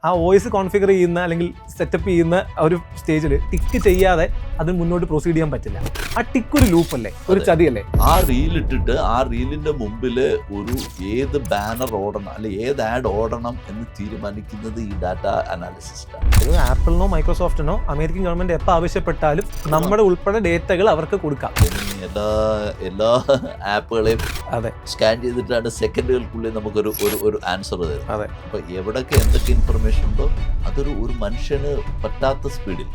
ആ OS configure ചെയ്യുന്ന അല്ലെങ്കിൽ സെറ്റപ്പ് ചെയ്യുന്ന ഒരു സ്റ്റേജിൽ ടിക്ക് ചെയ്യാതെ അതിന് മുന്നോട്ട് പ്രൊസീഡ് ചെയ്യാൻ പറ്റില്ല. ആ ടിക്ക് ഒരു ലൂപ്പല്ലേ, ഒരു ചതിയല്ലേ? ആ റീൽ ഇട്ടിട്ട് ആ റീലിന്റെ മുമ്പിൽ ഒരു ഏത് ബാനർ ഓടണം അല്ലെ ഏത് ആഡ് ഓടണം എന്ന് തീരുമാനിക്കുന്നത് ഈ ഡാറ്റ അനാലിസിസ്റ്റാണ്. ഇത് ആപ്പിളിനോ മൈക്രോസോഫ്റ്റിനോ അമേരിക്കൻ ഗവൺമെന്റ് എപ്പോൾ ആവശ്യപ്പെട്ടാലും നമ്മുടെ ഉൾപ്പെടെ ഡേറ്റകൾ അവർക്ക് കൊടുക്കാം. എല്ലാ ആപ്പുകളെയും അതെ, സ്കാൻ ചെയ്തിട്ടാണ് സെക്കൻഡുകൾക്കുള്ളിൽ നമുക്കൊരു ഒരു ആൻസർ തരും. അതെ. അപ്പൊ എവിടൊക്കെ എന്തൊക്കെ ഇൻഫർമേഷൻ ഉണ്ടോ ഒരു മനുഷ്യന് പറ്റാത്ത സ്പീഡിൽ,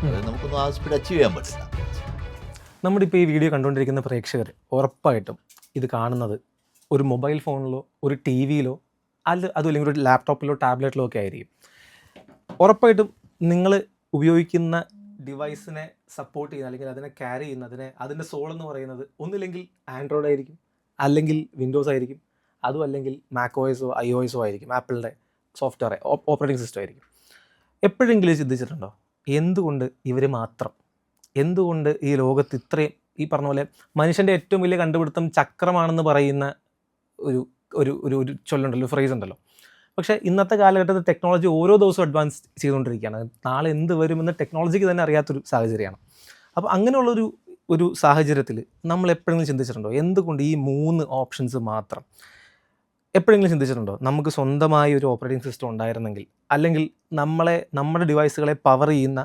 അതായത് നമുക്കൊന്നും ആ സ്പീഡ് അച്ചീവ് ചെയ്യാൻ പറ്റില്ല. നമ്മുടെ ഇപ്പോൾ ഈ വീഡിയോ കണ്ടുകൊണ്ടിരിക്കുന്ന പ്രേക്ഷകർ ഉറപ്പായിട്ടും ഇത് കാണുന്നത് ഒരു മൊബൈൽ ഫോണിലോ ഒരു TV-യിലോ അതുമല്ലെങ്കിൽ ഒരു ലാപ്ടോപ്പിലോ ടാബ്ലറ്റിലോ ഒക്കെ ആയിരിക്കും. ഉറപ്പായിട്ടും നിങ്ങൾ ഉപയോഗിക്കുന്ന ഡിവൈസിനെ സപ്പോർട്ട് ചെയ്യുന്ന അല്ലെങ്കിൽ അതിനെ ക്യാരി ചെയ്യുന്ന അതിൻ്റെ സോൾ എന്ന് പറയുന്നത് ഒന്നില്ലെങ്കിൽ ആൻഡ്രോയിഡ് ആയിരിക്കും, അല്ലെങ്കിൽ വിൻഡോസ് ആയിരിക്കും, അതും അല്ലെങ്കിൽ macOS-ഓ iOS-ഓ ആയിരിക്കും, ആപ്പിളിൻ്റെ സോഫ്റ്റ്വെയർ ഓപ്പറേറ്റിംഗ് സിസ്റ്റം ആയിരിക്കും. എപ്പോഴെങ്കിലും ചിന്തിച്ചിട്ടുണ്ടോ എന്തുകൊണ്ട് ഇവർ മാത്രം, എന്തുകൊണ്ട് ഈ ലോകത്ത് ഇത്രയും ഈ പറഞ്ഞ പോലെ മനുഷ്യൻ്റെ ഏറ്റവും വലിയ കണ്ടുപിടുത്തം ചക്രമാണെന്ന് പറയുന്ന ഒരു ഒരു ഒരു ഒരു ചൊല്ലുണ്ടല്ലോ, ഫ്രേസ് ഉണ്ടല്ലോ. പക്ഷേ ഇന്നത്തെ കാലഘട്ടത്തിൽ ടെക്നോളജി ഓരോ ദിവസവും അഡ്വാൻസ് ചെയ്തുകൊണ്ടിരിക്കുകയാണ്. നാളെ എന്ത് വരുമെന്ന് ടെക്നോളജിക്ക് തന്നെ അറിയാത്തൊരു സാഹചര്യമാണ്. അപ്പോൾ അങ്ങനെയുള്ളൊരു സാഹചര്യത്തിൽ നമ്മൾ എപ്പോഴെങ്കിലും ചിന്തിച്ചിട്ടുണ്ടോ എന്തുകൊണ്ട് ഈ 3 ഓപ്ഷൻസ് മാത്രം? എപ്പോഴെങ്കിലും ചിന്തിച്ചിട്ടുണ്ടോ നമുക്ക് സ്വന്തമായി ഒരു ഓപ്പറേറ്റിംഗ് സിസ്റ്റം ഉണ്ടായിരുന്നെങ്കിൽ, അല്ലെങ്കിൽ നമ്മുടെ ഡിവൈസുകളെ പവർ ചെയ്യുന്ന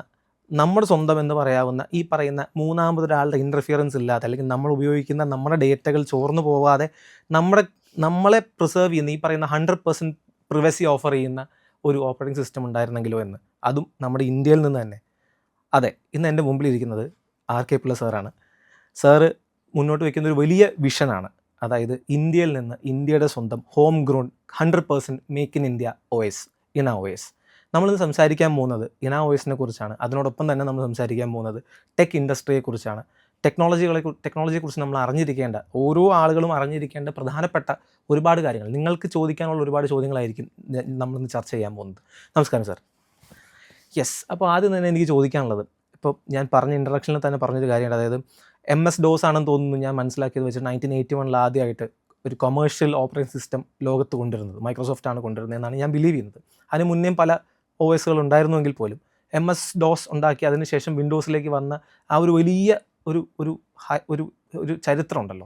നമ്മുടെ സ്വന്തം എന്ന് പറയാവുന്ന ഈ പറയുന്ന മൂന്നാമതൊരാളുടെ ഇൻ്റർഫിയറൻസ് ഇല്ലാതെ, അല്ലെങ്കിൽ നമ്മൾ ഉപയോഗിക്കുന്ന നമ്മുടെ ഡേറ്റകൾ ചോർന്നു പോവാതെ നമ്മളെ പ്രിസർവ് ചെയ്യുന്ന ഈ പറയുന്ന 100% പ്രിവസി ഓഫർ ചെയ്യുന്ന ഒരു ഓപ്പറേറ്റിംഗ് സിസ്റ്റം ഉണ്ടായിരുന്നെങ്കിലോ എന്ന്, അതും നമ്മുടെ ഇന്ത്യയിൽ നിന്ന് തന്നെ. അതെ, ഇന്ന് എൻ്റെ മുമ്പിലിരിക്കുന്നത് RK പിള്ള സാറാണ്. സാറ് മുന്നോട്ട് വയ്ക്കുന്ന ഒരു വലിയ വിഷനാണ്. അതായത് ഇന്ത്യയിൽ നിന്ന് ഇന്ത്യയുടെ സ്വന്തം home grown 100% make in India OS, INA-OS. നമ്മളിന്ന് സംസാരിക്കാൻ പോകുന്നത് INA-OS-നെ കുറിച്ചാണ്. അതിനോടൊപ്പം തന്നെ നമ്മൾ സംസാരിക്കാൻ പോകുന്നത് ടെക് ഇൻഡസ്ട്രിയെക്കുറിച്ചാണ്. ടെക്നോളജിയെക്കുറിച്ച് നമ്മൾ അറിഞ്ഞിരിക്കേണ്ട, ഓരോ ആളുകളും അറിഞ്ഞിരിക്കേണ്ട പ്രധാനപ്പെട്ട ഒരുപാട് കാര്യങ്ങൾ, നിങ്ങൾക്ക് ചോദിക്കാനുള്ള ഒരുപാട് ചോദ്യങ്ങളായിരിക്കും നമ്മളിന്ന് ചർച്ച ചെയ്യാൻ പോകുന്നത്. നമസ്കാരം സാർ. യെസ്, അപ്പോൾ ആദ്യം തന്നെ എനിക്ക് ചോദിക്കാനുള്ളത്, ഇപ്പോൾ ഞാൻ പറഞ്ഞ ഇൻട്രഡക്ഷനിൽ തന്നെ പറഞ്ഞൊരു കാര്യമുണ്ട്. അതായത് MS-DOS ആണെന്ന് തോന്നുന്നു ഞാൻ മനസ്സിലാക്കിയത് വെച്ച് 1981 ആദ്യമായിട്ട് ഒരു കൊമേഴ്ഷ്യൽ ഓപ്പറേറ്റിംഗ് സിസ്റ്റം ലോകത്ത് കൊണ്ടുവരുന്നത് മൈക്രോസോഫ്റ്റാണ് കൊണ്ടുവരുന്നത് എന്നാണ് ഞാൻ ബിലീവ് ചെയ്യുന്നത്. അതിന് മുന്നേയും പല OS-കൾ ഉണ്ടായിരുന്നുവെങ്കിൽ പോലും MS-DOS ഉണ്ടാക്കി അതിനുശേഷം വിൻഡോസിലേക്ക് വന്ന ആ ഒരു വലിയ ഒരു ചരിത്രമുണ്ടല്ലോ.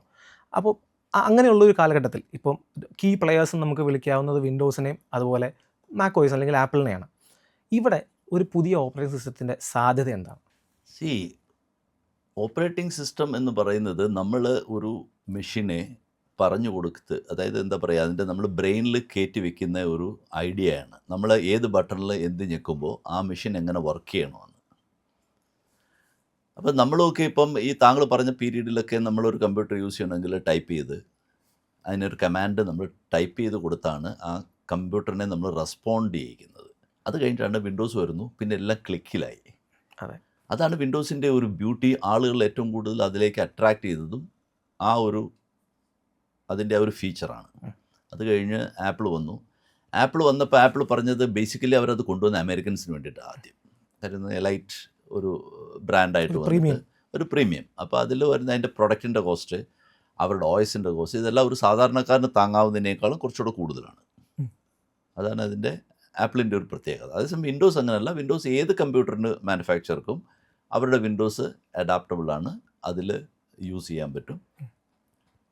അപ്പോൾ അങ്ങനെയുള്ളൊരു കാലഘട്ടത്തിൽ ഇപ്പം കീ പ്ലെയേഴ്സും നമുക്ക് വിളിക്കാവുന്നത് വിൻഡോസിനെയും അതുപോലെ macOS അല്ലെങ്കിൽ ആപ്പിളിനെയാണ്. ഇവിടെ ഒരു പുതിയ ഓപ്പറേറ്റിംഗ് സിസ്റ്റത്തിൻ്റെ സാധ്യത എന്താണ്? ഓപ്പറേറ്റിംഗ് സിസ്റ്റം എന്ന് പറയുന്നത് നമ്മൾ ഒരു മെഷീനെ പറഞ്ഞു കൊടുത്ത്, അതായത് എന്താ പറയുക, അതിൻ്റെ നമ്മൾ ബ്രെയിനിൽ കയറ്റി വെക്കുന്ന ഒരു ഐഡിയയാണ്. നമ്മൾ ഏത് ബട്ടണിൽ എന്ത് ഞെക്കുമ്പോൾ ആ മെഷീൻ എങ്ങനെ വർക്ക് ചെയ്യണമെന്ന്. അപ്പം നമ്മളൊക്കെ ഇപ്പം ഈ താങ്കൾ പറഞ്ഞ പീരീഡിലൊക്കെ നമ്മളൊരു കമ്പ്യൂട്ടർ യൂസ് ചെയ്യണമെങ്കിൽ ടൈപ്പ് ചെയ്ത് അതിനൊരു കമാൻഡ് നമ്മൾ ടൈപ്പ് ചെയ്ത് കൊടുത്താണ് ആ കമ്പ്യൂട്ടറിനെ നമ്മൾ റെസ്പോണ്ട് ചെയ്യിക്കുന്നത്. അത് കഴിഞ്ഞിട്ടാണ് വിൻഡോസ് വരുന്നു, പിന്നെ എല്ലാം ക്ലിക്കിലായി. അതെ, അതാണ് വിൻഡോസിൻ്റെ ഒരു ബ്യൂട്ടി. ആളുകൾ ഏറ്റവും കൂടുതൽ അതിലേക്ക് അട്രാക്റ്റ് ചെയ്തതും അതിൻ്റെ ഒരു ഫീച്ചറാണ്. അത് കഴിഞ്ഞ് ആപ്പിൾ വന്നപ്പോൾ ആപ്പിൾ പറഞ്ഞത് ബേസിക്കലി അവരത് കൊണ്ടുവന്ന അമേരിക്കൻസിന് വേണ്ടിയിട്ട് ആദ്യം. കാര്യം എലൈറ്റ് ഒരു ബ്രാൻഡായിട്ട് വന്നിട്ട് ഒരു പ്രീമിയം. അപ്പോൾ അതിൽ വരുന്ന അതിൻ്റെ പ്രൊഡക്റ്റിൻ്റെ കോസ്റ്റ്, അവരുടെ OS-ൻ്റെ കോസ്റ്റ്, ഇതെല്ലാം ഒരു സാധാരണക്കാരന് താങ്ങാവുന്നതിനേക്കാളും കുറച്ചുകൂടെ കൂടുതലാണ്. അതാണ് അതിൻ്റെ ആപ്പിളിൻ്റെ ഒരു പ്രത്യേകത. അതേസമയം വിൻഡോസ് അങ്ങനെയല്ല. വിൻഡോസ് ഏത് കമ്പ്യൂട്ടറിന് മാനുഫാക്ചർക്കും അവരുടെ വിൻഡോസ് അഡാപ്റ്റബിളാണ്, അതിൽ യൂസ് ചെയ്യാൻ പറ്റും.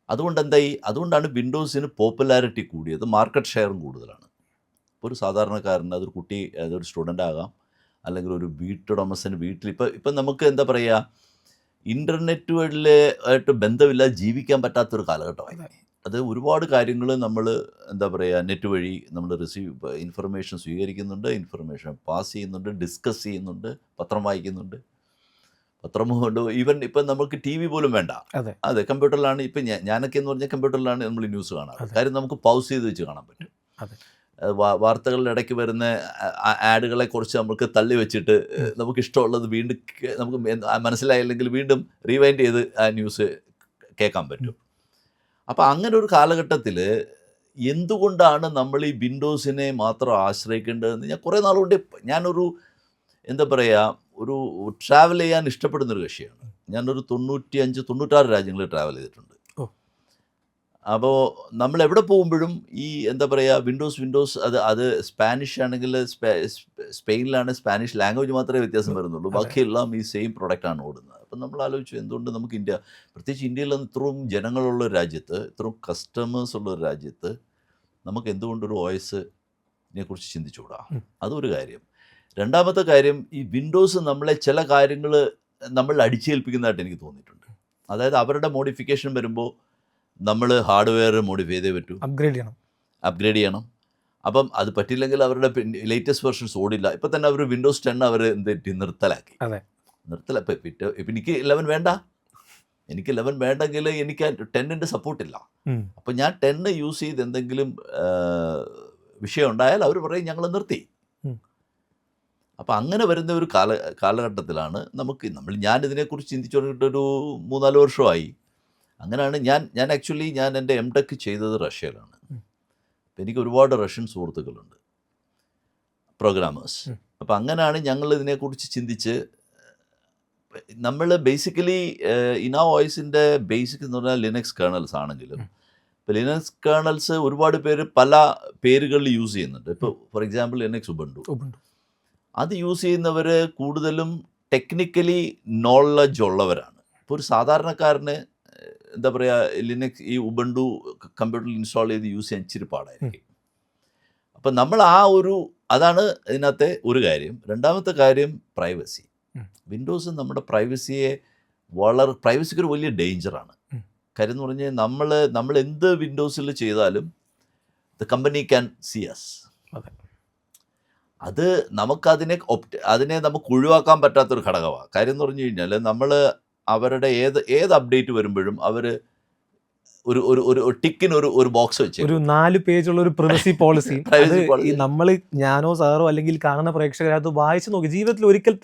അതുകൊണ്ടാണ് വിൻഡോസിന് പോപ്പുലാരിറ്റി കൂടിയത്, മാർക്കറ്റ് ഷെയറും കൂടുതലാണ്. ഒരു സാധാരണക്കാരന്, അതൊരു കുട്ടി, അതൊരു സ്റ്റുഡൻ്റ് ആകാം, അല്ലെങ്കിൽ ഒരു വീട്ടുടമസ്ഥന് ഇപ്പം നമുക്ക് എന്താ പറയുക, ഇൻ്റർനെറ്റുകളിലായിട്ട് ബന്ധമില്ലാതെ ജീവിക്കാൻ പറ്റാത്തൊരു കാലഘട്ടമായി. അത് ഒരുപാട് കാര്യങ്ങൾ നമ്മൾ എന്താ പറയുക, നെറ്റ് വഴി നമ്മൾ ഇൻഫർമേഷൻ സ്വീകരിക്കുന്നുണ്ട്, ഇൻഫർമേഷൻ പാസ് ചെയ്യുന്നുണ്ട്, ഡിസ്കസ് ചെയ്യുന്നുണ്ട്, പത്രം വായിക്കുന്നുണ്ട്. പത്രം കൊണ്ട് ഈവൻ ഇപ്പം നമുക്ക് TV പോലും വേണ്ട. അതെ, കമ്പ്യൂട്ടറിലാണ്. ഇപ്പം ഞാനൊക്കെ എന്ന് പറഞ്ഞാൽ കമ്പ്യൂട്ടറിലാണ് നമ്മൾ ന്യൂസ് കാണാറ്. കാര്യം നമുക്ക് പൗസ് ചെയ്ത് വെച്ച് കാണാൻ പറ്റും. വാർത്തകളുടെ ഇടയ്ക്ക് വരുന്ന ആഡുകളെ കുറിച്ച് നമുക്ക് തള്ളി വെച്ചിട്ട് നമുക്ക് ഇഷ്ടമുള്ളത് വീണ്ടും നമുക്ക് മനസ്സിലായില്ലെങ്കിൽ വീണ്ടും റീവൈൻഡ് ചെയ്ത് ആ ന്യൂസ് കേൾക്കാൻ പറ്റും. അപ്പോൾ അങ്ങനെ ഒരു കാലഘട്ടത്തിൽ എന്തുകൊണ്ടാണ് നമ്മൾ ഈ വിൻഡോസിനെ മാത്രം ആശ്രയിക്കേണ്ടതെന്ന് ഞാൻ കുറേ നാളുകൊണ്ട് ഞാനൊരു എന്താ പറയുക, ഒരു ട്രാവൽ ചെയ്യാൻ ഇഷ്ടപ്പെടുന്നൊരു കക്ഷിയാണ്. ഞാനൊരു 95-96 രാജ്യങ്ങളിൽ ട്രാവൽ ചെയ്തിട്ടുണ്ട്. അപ്പോൾ നമ്മൾ എവിടെ പോകുമ്പോഴും ഈ എന്താ പറയുക വിൻഡോസ് അത് സ്പാനിഷ് ആണെങ്കിൽ സ്പെയിനിലാണ് സ്പാനിഷ് ലാംഗ്വേജ് മാത്രമേ വ്യത്യാസം വരുന്നുള്ളൂ. അതെ. ബാക്കിയെല്ലാം ഈ സെയിം പ്രൊഡക്റ്റാണ് ഓടുന്നത്. അപ്പം നമ്മൾ ആലോചിച്ചു എന്തുകൊണ്ട് നമുക്ക് ഇന്ത്യ, പ്രത്യേകിച്ച് ഇന്ത്യയിൽ ഇത്രയും ജനങ്ങളുള്ള ഒരു രാജ്യത്ത്, ഇത്രയും കസ്റ്റമേഴ്സ് ഉള്ള ഒരു രാജ്യത്ത് നമുക്ക് എന്തുകൊണ്ടൊരു OSനെ കുറിച്ച് ചിന്തിച്ചുകൂടാ? അതൊരു കാര്യം. രണ്ടാമത്തെ കാര്യം, ഈ വിൻഡോസ് നമ്മളെ ചില കാര്യങ്ങൾ നമ്മൾ അടിച്ചേൽപ്പിക്കുന്നതായിട്ട് എനിക്ക് തോന്നിയിട്ടുണ്ട്. അതായത് അവരുടെ മോഡിഫിക്കേഷൻ വരുമ്പോൾ നമ്മൾ ഹാർഡ്വെയർ മോഡിഫൈ ചെയ്തേ പറ്റൂ, അപ്ഗ്രേഡ് ചെയ്യണം. അപ്പം അത് പറ്റില്ലെങ്കിൽ അവരുടെ ലേറ്റസ്റ്റ് വെർഷൻസ് ഓടില്ല. ഇപ്പം തന്നെ അവർ വിൻഡോസ് 10 അവർ നിർത്തലാക്കി. ഇപ്പം എനിക്ക് 11 വേണ്ട. എനിക്ക് 11 വേണ്ടെങ്കിൽ എനിക്ക് 10ൻ്റെ സപ്പോർട്ടില്ല. അപ്പം ഞാൻ 10 യൂസ് ചെയ്ത് എന്തെങ്കിലും വിഷയം ഉണ്ടായാൽ അവർ പറയും ഞങ്ങൾ നിർത്തി. അപ്പം അങ്ങനെ വരുന്ന ഒരു കാലഘട്ടത്തിലാണ് ഞാൻ ഇതിനെക്കുറിച്ച് ചിന്തിച്ചു തുടങ്ങിയിട്ടൊരു 3-4 വർഷമായി. അങ്ങനെയാണ് ഞാൻ ആക്ച്വലി എൻ്റെ MTech ചെയ്തത് റഷ്യയിലാണ്. അപ്പം എനിക്ക് ഒരുപാട് റഷ്യൻ സുഹൃത്തുക്കളുണ്ട്, പ്രോഗ്രാമേഴ്സ്. അപ്പം അങ്ങനെയാണ് ഞങ്ങൾ ഇതിനെക്കുറിച്ച് ചിന്തിച്ച് നമ്മൾ ബേസിക്കലി ഇനാ വോയിസിൻ്റെ ബേസിക് എന്ന് പറഞ്ഞാൽ ലിനക്സ് കേർണൽസ് ആണെങ്കിലും, ഇപ്പോൾ ലിനക്സ് കേർണൽസ് ഒരുപാട് പേര് പല പേരുകളിൽ യൂസ് ചെയ്യുന്നുണ്ട്. ഇപ്പോൾ ഫോർ എക്സാമ്പിൾ ലിനക്സ് ഉബുണ്ടു, അത് യൂസ് ചെയ്യുന്നവർ കൂടുതലും ടെക്നിക്കലി നോളജ് ഉള്ളവരാണ്. ഇപ്പോൾ ഒരു സാധാരണക്കാരന് എന്താ പറയുക, ലിനക്സ് ഈ ഉബുണ്ടു കമ്പ്യൂട്ടറിൽ ഇൻസ്റ്റാൾ ചെയ്ത് യൂസ് ചെയ്യാൻ ഇച്ചിരി പാടായിരിക്കും. അപ്പം നമ്മൾ അതാണ് ഇതിനകത്തെ ഒരു കാര്യം. രണ്ടാമത്തെ കാര്യം പ്രൈവസി. വിൻഡോസ് നമ്മുടെ പ്രൈവസിക്ക് ഒരു വലിയ ഡേഞ്ചറാണ്. കാര്യം എന്ന് പറഞ്ഞാൽ നമ്മൾ എന്ത് വിൻഡോസിൽ ചെയ്താലും the company can see us. അത് അതിനെ നമുക്ക് ഒഴിവാക്കാൻ പറ്റാത്തൊരു ഘടകമാണ്. കാര്യം എന്ന് പറഞ്ഞു കഴിഞ്ഞാൽ നമ്മൾ അവരുടെ ഏത് അപ്ഡേറ്റ് വരുമ്പോഴും അവർ ഒരു ടിക്കിന് ഒരു ബോക്സ് വെച്ച് ഒരു 4 പേജുള്ള ഒരു പ്രൈവസി പോളിസി നമ്മൾ ഞാനോ സാറോ അല്ലെങ്കിൽ കാണുന്ന പ്രേക്ഷകരത് വായിച്ചു നോക്കി ജീവിതത്തിൽ ഒരിക്കൽ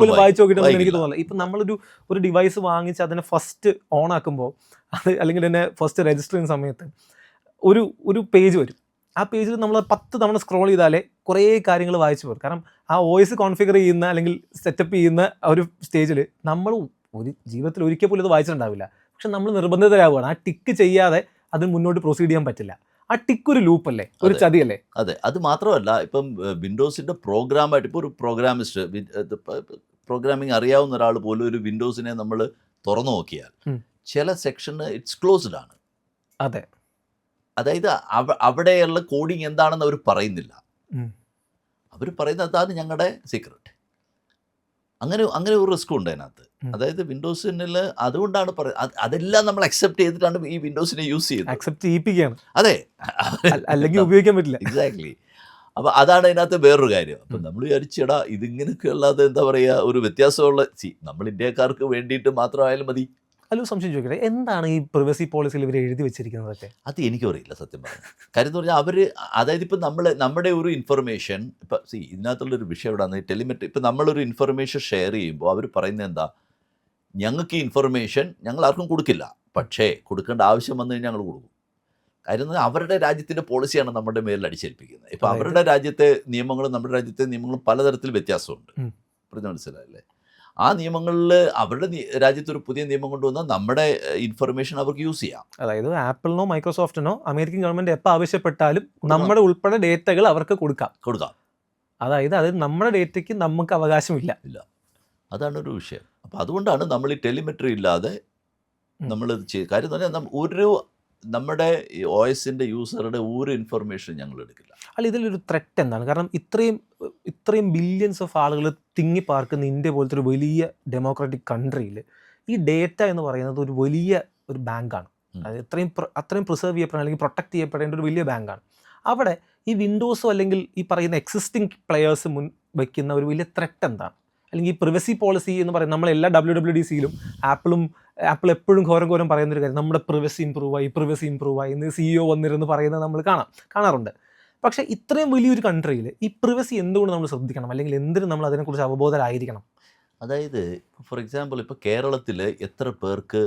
പോലും വായിച്ചു നോക്കിയിട്ടൊന്നും എനിക്ക് തോന്നില്ല. ഇപ്പം നമ്മളൊരു ഡിവൈസ് വാങ്ങിച്ച് അതിനെ ഫസ്റ്റ് ഓൺ ആക്കുമ്പോൾ അത് അല്ലെങ്കിൽ തന്നെ ഫസ്റ്റ് രജിസ്റ്റർ ചെയ്യുന്ന സമയത്ത് ഒരു പേജ് വരും. ആ പേജിൽ നമ്മൾ 10 തവണ സ്ക്രോൾ ചെയ്താലേ കുറേ കാര്യങ്ങൾ വായിച്ചു പോകും. കാരണം ആ OS കോൺഫിഗർ ചെയ്യുന്ന അല്ലെങ്കിൽ സെറ്റപ്പ് ചെയ്യുന്ന ഒരു സ്റ്റേജിൽ നമ്മൾ ജീവിതത്തിൽ ഒരിക്കൽ പോലും ഇത് വായിച്ചിട്ടുണ്ടാവില്ല. പക്ഷെ നമ്മൾ നിർബന്ധിതരാകുകയാണ്. ആ ടിക്ക് ചെയ്യാതെ അതിന് മുന്നോട്ട് പ്രൊസീഡ് ചെയ്യാൻ പറ്റില്ല. ആ ടിക്ക് ഒരു ലൂപ്പല്ലേ, ഒരു ചതിയല്ലേ? അതെ, അത് മാത്രമല്ല ഇപ്പം വിൻഡോസിൻ്റെ പ്രോഗ്രാമായിട്ട് ഇപ്പോൾ ഒരു പ്രോഗ്രാമിംഗ് അറിയാവുന്ന ഒരാൾ പോലും ഒരു വിൻഡോസിനെ നമ്മൾ തുറന്നു നോക്കിയാൽ ചില സെക്ഷന് ഇറ്റ്സ് ക്ലോസ്ഡ് ആണ്. അതെ, അതായത് അവിടെയുള്ള കോഡിങ് എന്താണെന്ന് അവർ പറയുന്നില്ല. അവർ പറയുന്നത് അതാണ് ഞങ്ങളുടെ സീക്രട്ട്. അങ്ങനെ ഒരു റിസ്ക് ഉണ്ട് അതിനകത്ത്. അതായത് വിൻഡോസിനിൽ അതുകൊണ്ടാണ് അതെല്ലാം നമ്മൾ അക്സെപ്റ്റ് ചെയ്തിട്ടാണ് ഈ വിൻഡോസിനെ യൂസ് ചെയ്യുന്നത്. അക്സെപ്റ്റ് ചെയ്യിപ്പിക്കുകയാണ്. അതെ, അല്ലെങ്കിൽ ഉപയോഗിക്കാൻ പറ്റില്ല. എക്സാക്ട്ലി. അപ്പോൾ അതാണ് അതിനകത്ത് വേറൊരു കാര്യം. അപ്പം നമ്മൾ വിചാരിച്ചടാ ഇതിങ്ങനെയൊക്കെ ഉള്ളത് എന്താ പറയുക, ഒരു വ്യത്യാസമുള്ള നമ്മൾ ഇന്ത്യക്കാർക്ക് വേണ്ടിയിട്ട് മാത്രമായാലും മതി. അല്ല, സംശയം ചോദിക്കട്ടെ, എന്താണ് ഈ പ്രൈവസി പോളിസിയിൽ ഇവർ എഴുതി വെച്ചിരിക്കുന്നതൊക്കെ? അത് എനിക്കും അറിയില്ല സത്യം പറഞ്ഞു. കാര്യം എന്ന് പറഞ്ഞാൽ അതായത് ഇപ്പം നമ്മുടെ ഒരു ഇൻഫർമേഷൻ ഇപ്പം ഇതിനകത്തുള്ളൊരു വിഷയം എവിടെയാണ് ടെലിമെട്രി. ഇപ്പം നമ്മളൊരു ഇൻഫർമേഷൻ ഷെയർ ചെയ്യുമ്പോൾ അവർ പറയുന്നത് എന്താ, ഞങ്ങൾക്ക് ഈ ഇൻഫർമേഷൻ ഞങ്ങൾ ആർക്കും കൊടുക്കില്ല, പക്ഷേ കൊടുക്കേണ്ട ആവശ്യം വന്നു കഴിഞ്ഞാൽ ഞങ്ങൾ കൊടുക്കും. കാര്യം എന്ന് പറഞ്ഞാൽ അവരുടെ രാജ്യത്തിൻ്റെ പോളിസിയാണ് നമ്മുടെ മേലിൽ അടിച്ചേൽപ്പിക്കുന്നത്. ഇപ്പം അവരുടെ രാജ്യത്തെ നിയമങ്ങളും നമ്മുടെ രാജ്യത്തെ നിയമങ്ങളും പലതരത്തിൽ വ്യത്യാസമുണ്ട്. പറഞ്ഞ് മനസ്സിലായില്ലേ? ആ നിയമങ്ങളിൽ അവരുടെ രാജ്യത്ത് ഒരു പുതിയ നിയമം കൊണ്ടുവന്നാൽ നമ്മുടെ ഇൻഫർമേഷൻ അവർക്ക് യൂസ് ചെയ്യാം. അതായത് ആപ്പിളിനോ മൈക്രോസോഫ്റ്റിനോ അമേരിക്കൻ ഗവൺമെൻറ് എപ്പോൾ ആവശ്യപ്പെട്ടാലും നമ്മുടെ ഉൾപ്പെടെ ഡേറ്റകൾ അവർക്ക് കൊടുക്കാം. അതായത് അത് നമ്മുടെ ഡേറ്റയ്ക്ക് നമുക്ക് അവകാശമില്ല. അതാണ് ഒരു വിഷയം. അപ്പോൾ അതുകൊണ്ടാണ് നമ്മൾ ഈ ടെലിമെട്രി ഇല്ലാതെ നമ്മളിത് ചെയ്ത്. കാര്യം എന്ന് പറഞ്ഞാൽ നമ്മുടെ OSൻ്റെ യൂസറുടെ ഒരു ഇൻഫർമേഷൻ ഞങ്ങൾ എടുക്കില്ല. അല്ല, ഇതിലൊരു ത്രെറ്റ് എന്താണ്? കാരണം ഇത്രയും ബില്യൺസ് ഓഫ് ആളുകൾ തിങ്ങിപ്പാർക്കുന്ന ഇന്ത്യ പോലത്തെ ഒരു വലിയ ഡെമോക്രാറ്റിക് കൺട്രിയിൽ ഈ ഡേറ്റ എന്ന് പറയുന്നത് ഒരു വലിയ ഒരു ബാങ്കാണ്. അതായത് അത്രയും പ്രിസർവ് ചെയ്യപ്പെടേണ്ട അല്ലെങ്കിൽ പ്രൊട്ടക്ട് ചെയ്യപ്പെടേണ്ട ഒരു വലിയ ബാങ്കാണ്. അവിടെ ഈ വിൻഡോസോ അല്ലെങ്കിൽ ഈ പറയുന്ന എക്സിസ്റ്റിംഗ് പ്ലെയേഴ്സ് വയ്ക്കുന്ന ഒരു വലിയ ത്രെറ്റ് എന്താണ്? അല്ലെങ്കിൽ ഈ പ്രൈവസി പോളിസി എന്ന് പറയുന്നത് നമ്മളെല്ലാ WWDCയിലും ആപ്പിൾ എപ്പോഴും ഘോരം പറയുന്നൊരു കാര്യം, നമ്മുടെ പ്രൈവസി ഇമ്പ്രൂവ് ആയി എന്ന് CEO വന്നിരുന്ന് പറയുന്നത് നമ്മൾ കാണാറുണ്ട്. പക്ഷേ ഇത്രയും വലിയൊരു കൺട്രിയിൽ ഈ പ്രൈവസി എന്തുകൊണ്ട് നമ്മൾ ശ്രദ്ധിക്കണം, അല്ലെങ്കിൽ എന്തിനും നമ്മൾ അതിനെക്കുറിച്ച് അവബോധരായിരിക്കണം? അതായത് ഫോർ എക്സാമ്പിൾ ഇപ്പോൾ കേരളത്തിൽ എത്ര പേർക്ക്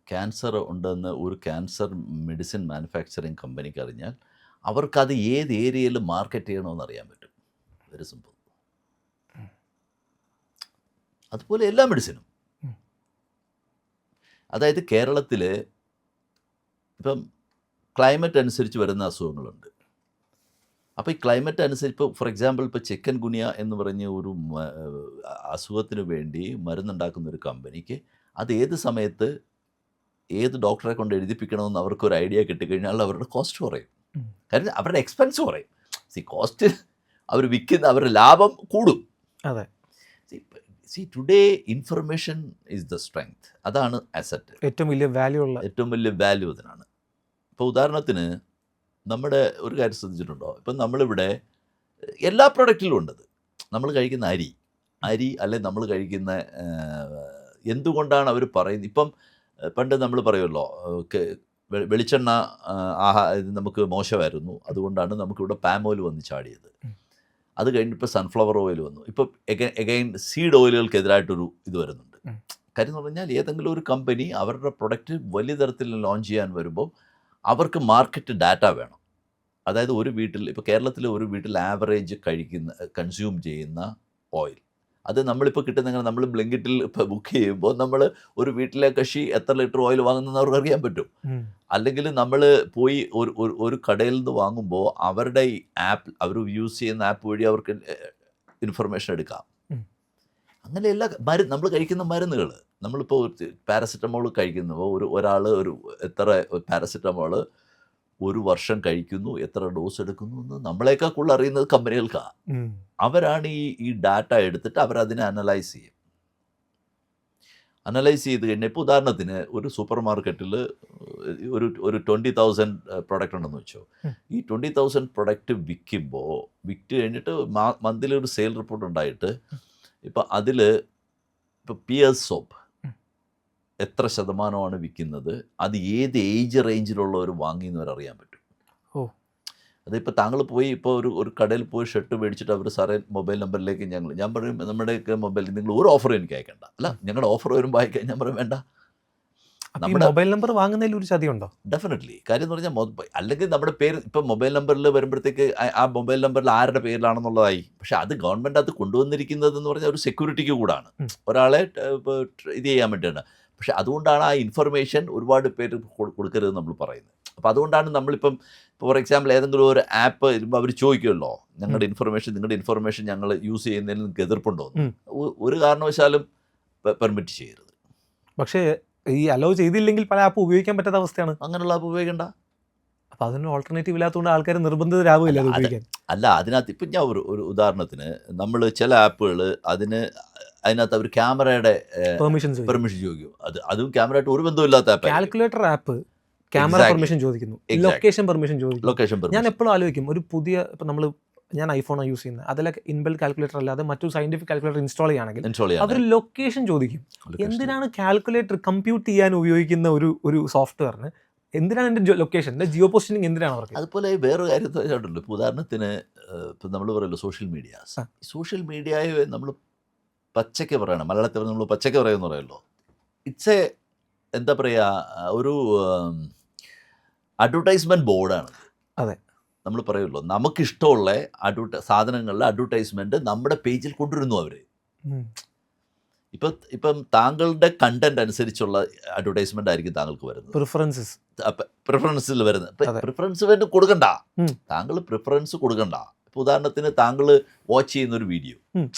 ക്യാൻസർ ഉണ്ടെന്ന് ഒരു ക്യാൻസർ മെഡിസിൻ മാനുഫാക്ചറിങ് കമ്പനിക്ക് അറിഞ്ഞാൽ അവർക്കത് ഏത് ഏരിയയിൽ മാർക്കറ്റ് ചെയ്യണമെന്ന് അറിയാൻ പറ്റും. Very simple. അതുപോലെ എല്ലാ മെഡിസിനും. അതായത് കേരളത്തിൽ ഇപ്പം ക്ലൈമറ്റ് അനുസരിച്ച് വരുന്ന അസുഖങ്ങളുണ്ട്. അപ്പോൾ ഈ ക്ലൈമറ്റ് അനുസരിച്ച് ഇപ്പോൾ ഫോർ എക്സാമ്പിൾ ഇപ്പോൾ ചിക്കൻ ഗുനിയ എന്ന് പറഞ്ഞ ഒരു അസുഖത്തിന് വേണ്ടി മരുന്നുണ്ടാക്കുന്ന ഒരു കമ്പനിക്ക് അത് ഏത് സമയത്ത് ഏത് ഡോക്ടറെ കൊണ്ട് എഴുതിപ്പിക്കണമെന്ന് അവർക്കൊരു ഐഡിയ കിട്ടിക്കഴിഞ്ഞാൽ അവരുടെ കോസ്റ്റ് കുറയും. കാരണം അവരുടെ എക്സ്പെൻസ് കുറയും. കോസ്റ്റ് അവർ വിൽക്കുന്ന അവരുടെ ലാഭം കൂടും. അതെ. Today information is the strength. അതാണ് അസറ്റ്, ഏറ്റവും വലിയ വാല്യൂ അതിനാണ്. ഇപ്പോൾ ഉദാഹരണത്തിന് നമ്മുടെ ഒരു കാര്യം ശ്രദ്ധിച്ചിട്ടുണ്ടോ, ഇപ്പം നമ്മളിവിടെ എല്ലാ പ്രൊഡക്റ്റിലും ഉണ്ടത്. നമ്മൾ കഴിക്കുന്ന അരി അല്ലെ നമ്മൾ കഴിക്കുന്ന എന്തുകൊണ്ടാണ് അവർ പറയുന്നത്, ഇപ്പം പണ്ട് നമ്മൾ പറയുമല്ലോ വെളിച്ചെണ്ണ നമുക്ക് മോശമായിരുന്നു, അതുകൊണ്ടാണ് നമുക്കിവിടെ പാം ഓയിൽ വന്ന് ചാടിയത്. അത് കഴിഞ്ഞിപ്പോൾ സൺഫ്ലവർ ഓയിൽ വന്നു. ഇപ്പം എഗൈൻ സീഡ് ഓയിലുകൾക്കെതിരായിട്ടൊരു ഇത് വരുന്നുണ്ട്. കാര്യം എന്ന് പറഞ്ഞാൽ ഏതെങ്കിലും ഒരു കമ്പനി അവരുടെ പ്രൊഡക്റ്റ് വലിയ തരത്തിൽ ലോഞ്ച് ചെയ്യാൻ വരുമ്പോൾ അവർക്ക് മാർക്കറ്റ് ഡാറ്റ വേണം. അതായത് ഒരു വീട്ടിൽ, ഇപ്പോൾ കേരളത്തിലെ ഒരു വീട്ടിൽ ആവറേജ് കൺസ്യൂം ചെയ്യുന്ന ഓയിൽ, അത് നമ്മളിപ്പോൾ കിട്ടുന്ന നമ്മൾ ബ്ലിങ്കിറ്റിൽ ഇപ്പോൾ ബുക്ക് ചെയ്യുമ്പോൾ നമ്മൾ ഒരു വീട്ടിലെ കക്ഷി എത്ര ലിറ്റർ ഓയിൽ വാങ്ങുന്നതെന്ന് അവർക്ക് അറിയാൻ പറ്റും. അല്ലെങ്കിൽ നമ്മൾ പോയി ഒരു കടയിൽ നിന്ന് വാങ്ങുമ്പോൾ അവരുടെ ഈ ആപ്പ്, അവർ യൂസ് ചെയ്യുന്ന ആപ്പ് വഴി അവർക്ക് ഇൻഫർമേഷൻ എടുക്കാം. അങ്ങനെയല്ല നമ്മൾ കഴിക്കുന്ന മരുന്നുകൾ, നമ്മളിപ്പോൾ പാരസെറ്റമോൾ കഴിക്കുമ്പോൾ ഒരാൾ എത്ര പാരസെറ്റമോൾ ഒരു വർഷം കഴിക്കുന്നു, എത്ര ഡോസ് എടുക്കുന്നു എന്ന് നമ്മളെക്കാൾ കൂടുതൽ അറിയുന്നത് കമ്പനികൾക്കാണ്. അവരാണ് ഈ ഡാറ്റ എടുത്തിട്ട് അവരതിനെ അനലൈസ് ചെയ്ത് കഴിഞ്ഞാൽ, ഇപ്പോൾ ഉദാഹരണത്തിന് ഒരു സൂപ്പർ മാർക്കറ്റിൽ ഒരു 20,000 പ്രൊഡക്റ്റ് ഉണ്ടെന്ന് വെച്ചോ. ഈ 20,000 പ്രൊഡക്റ്റ് വിറ്റ് കഴിഞ്ഞിട്ട് മന്ത്ലി ഒരു സെയിൽ റിപ്പോർട്ട് ഉണ്ടായിട്ട്, ഇപ്പം അതിൽ ഇപ്പോൾ പിയേഴ്സ് സോപ്പ് എത്ര ശതമാനമാണ് വിൽക്കുന്നത്, അത് ഏത് ഏജ് റേഞ്ചിലുള്ളവർ വാങ്ങിയെന്നവർ അറിയാൻ പറ്റും. അതിപ്പോൾ താങ്കൾ പോയി ഇപ്പോൾ ഒരു കടയിൽ പോയി ഷർട്ട് മേടിച്ചിട്ട് അവർ സാറേ മൊബൈൽ നമ്പറിലേക്ക് ഞാൻ പറയും നമ്മുടെയൊക്കെ മൊബൈലിൽ നിങ്ങൾ ഒരു ഓഫർ എനിക്ക് അയക്കണ്ട, അല്ല ഞങ്ങളുടെ ഓഫർ വരുമ്പോൾ അയക്കാൻ ഞാൻ പറയും വേണ്ട. നമ്മുടെ മൊബൈൽ നമ്പർ വാങ്ങുന്നതിൽ ഒരു ചതിയുണ്ടോ? ഡെഫിനറ്റ്ലി. കാര്യം എന്ന് പറഞ്ഞാൽ അല്ലെങ്കിൽ നമ്മുടെ പേര് ഇപ്പം മൊബൈൽ നമ്പറിൽ വരുമ്പോഴത്തേക്ക് ആ മൊബൈൽ നമ്പറിൽ ആരുടെ പേരിലാണെന്നുള്ളതായി. പക്ഷെ അത് ഗവൺമെൻറ് അത് കൊണ്ടുവന്നിരിക്കുന്നതെന്ന് പറഞ്ഞാൽ ഒരു സെക്യൂരിറ്റിക്ക് കൂടാണ്, ഒരാളെ ഇത് ചെയ്യാൻ വേണ്ടിയാണ്. പക്ഷെ അതുകൊണ്ടാണ് ആ ഇൻഫർമേഷൻ ഒരുപാട് പേര് കൊടുക്കരുത് നമ്മൾ പറയുന്നത്. അപ്പോൾ അതുകൊണ്ടാണ് നമ്മളിപ്പം ഫോർ എക്സാമ്പിൾ ഏതെങ്കിലും ഒരു ആപ്പ് ഇരുമ്പോൾ അവർ ചോദിക്കുമല്ലോ, നിങ്ങളുടെ ഇൻഫർമേഷൻ ഞങ്ങൾ യൂസ് ചെയ്യുന്നതിൽ നിങ്ങൾക്ക് എതിർപ്പുണ്ടോ? ഒരു കാരണവശാലും പെർമിറ്റ് ചെയ്യരുത്. പക്ഷേ ഈ അലോ ചെയ്തില്ലെങ്കിൽ പല ആപ്പ് ഉപയോഗിക്കാൻ പറ്റാത്ത അവസ്ഥയാണ്. അങ്ങനെയുള്ള ആപ്പ് ഉപയോഗിക്കണ്ട. അപ്പോൾ അതിന് ഓൾട്ടർനേറ്റീവ് ഇല്ലാത്തതുകൊണ്ട് ആൾക്കാർ നിർബന്ധിതരാകില്ല ഉപയോഗിക്കാൻ. അല്ല, അതിനകത്ത് ഇപ്പം ഞാൻ ഒരു ഉദാഹരണത്തിന് നമ്മൾ ചില ആപ്പുകൾ അതിനകത്ത് അവർ ക്യാമറയുടെ പെർമിഷൻ ചോദിക്കും. അതും ക്യാമറയായിട്ട് ഒരു ബന്ധമില്ലാത്ത app. Calculator app camera permission ചോദിക്കുന്നു, ലൊക്കേഷൻ പെർമിഷൻ ചോദിക്കുന്നു. ഞാൻ എപ്പോഴും ആലോചിക്കും, ഒരു പുതിയ ഇപ്പം ഞാൻ ഐഫോൺ യൂസ് ചെയ്യുന്നത്, അതിലൊക്കെ ഇൻബിൽറ്റ് കാൽക്കുലേറ്റർ അല്ലാതെ മറ്റു സയന്റിഫിക് കാൽക്കുലേറ്റർ ഇൻസ്റ്റാൾ ചെയ്യുകയാണെങ്കിൽ അവർ ലൊക്കേഷൻ ചോദിക്കും. എന്തിനാണ് കാൽക്കുലേറ്റർ കമ്പ്യൂട്ട് ചെയ്യാൻ ഉപയോഗിക്കുന്ന ഒരു സോഫ്റ്റ്വെയറിന് എന്തിനാണ് എൻ്റെ ലൊക്കേഷൻ, എൻ്റെ ജിയോ പൊസിഷനിങ് എന്തിനാണ് അവർക്ക്? അതുപോലെ വേറൊരു കാര്യം തോന്നിയിട്ടുണ്ടല്ലോ, ഇപ്പോൾ ഉദാഹരണത്തിന് ഇപ്പം നമ്മൾ പറയുമല്ലോ സോഷ്യൽ മീഡിയയെ നമ്മൾ പച്ചയ്ക്ക് പറയണം, മലയാളത്തിൽ നമ്മൾ പച്ചയ്ക്ക് പറയുമെന്ന് പറയുമല്ലോ. ഇറ്റ്സ് എന്താ പറയുക, ഒരു അഡ്വർടൈസ്മെൻറ്റ് ബോർഡാണ്. അതെ, നമ്മൾ പറയുമല്ലോ നമുക്കിഷ്ടമുള്ള സാധനങ്ങളുടെ അഡ്വർടൈസ്മെൻറ്റ് നമ്മുടെ പേജിൽ കൊണ്ടുവരുന്നു അവർ. ഇപ്പം താങ്കളുടെ കണ്ടന്റ് അനുസരിച്ചുള്ള അഡ്വർടൈസ്മെന്റ് ആയിരിക്കും താങ്കൾക്ക് വരുന്നത്, പ്രിഫറൻസിൽ വരുന്നത്. പ്രിഫറൻസ് വേണ്ടി കൊടുക്കണ്ട, താങ്കൾ പ്രിഫറൻസ് കൊടുക്കണ്ട. ഇപ്പോൾ ഉദാഹരണത്തിന് താങ്കൾ വാച്ച് ചെയ്യുന്ന ഒരു വീഡിയോ,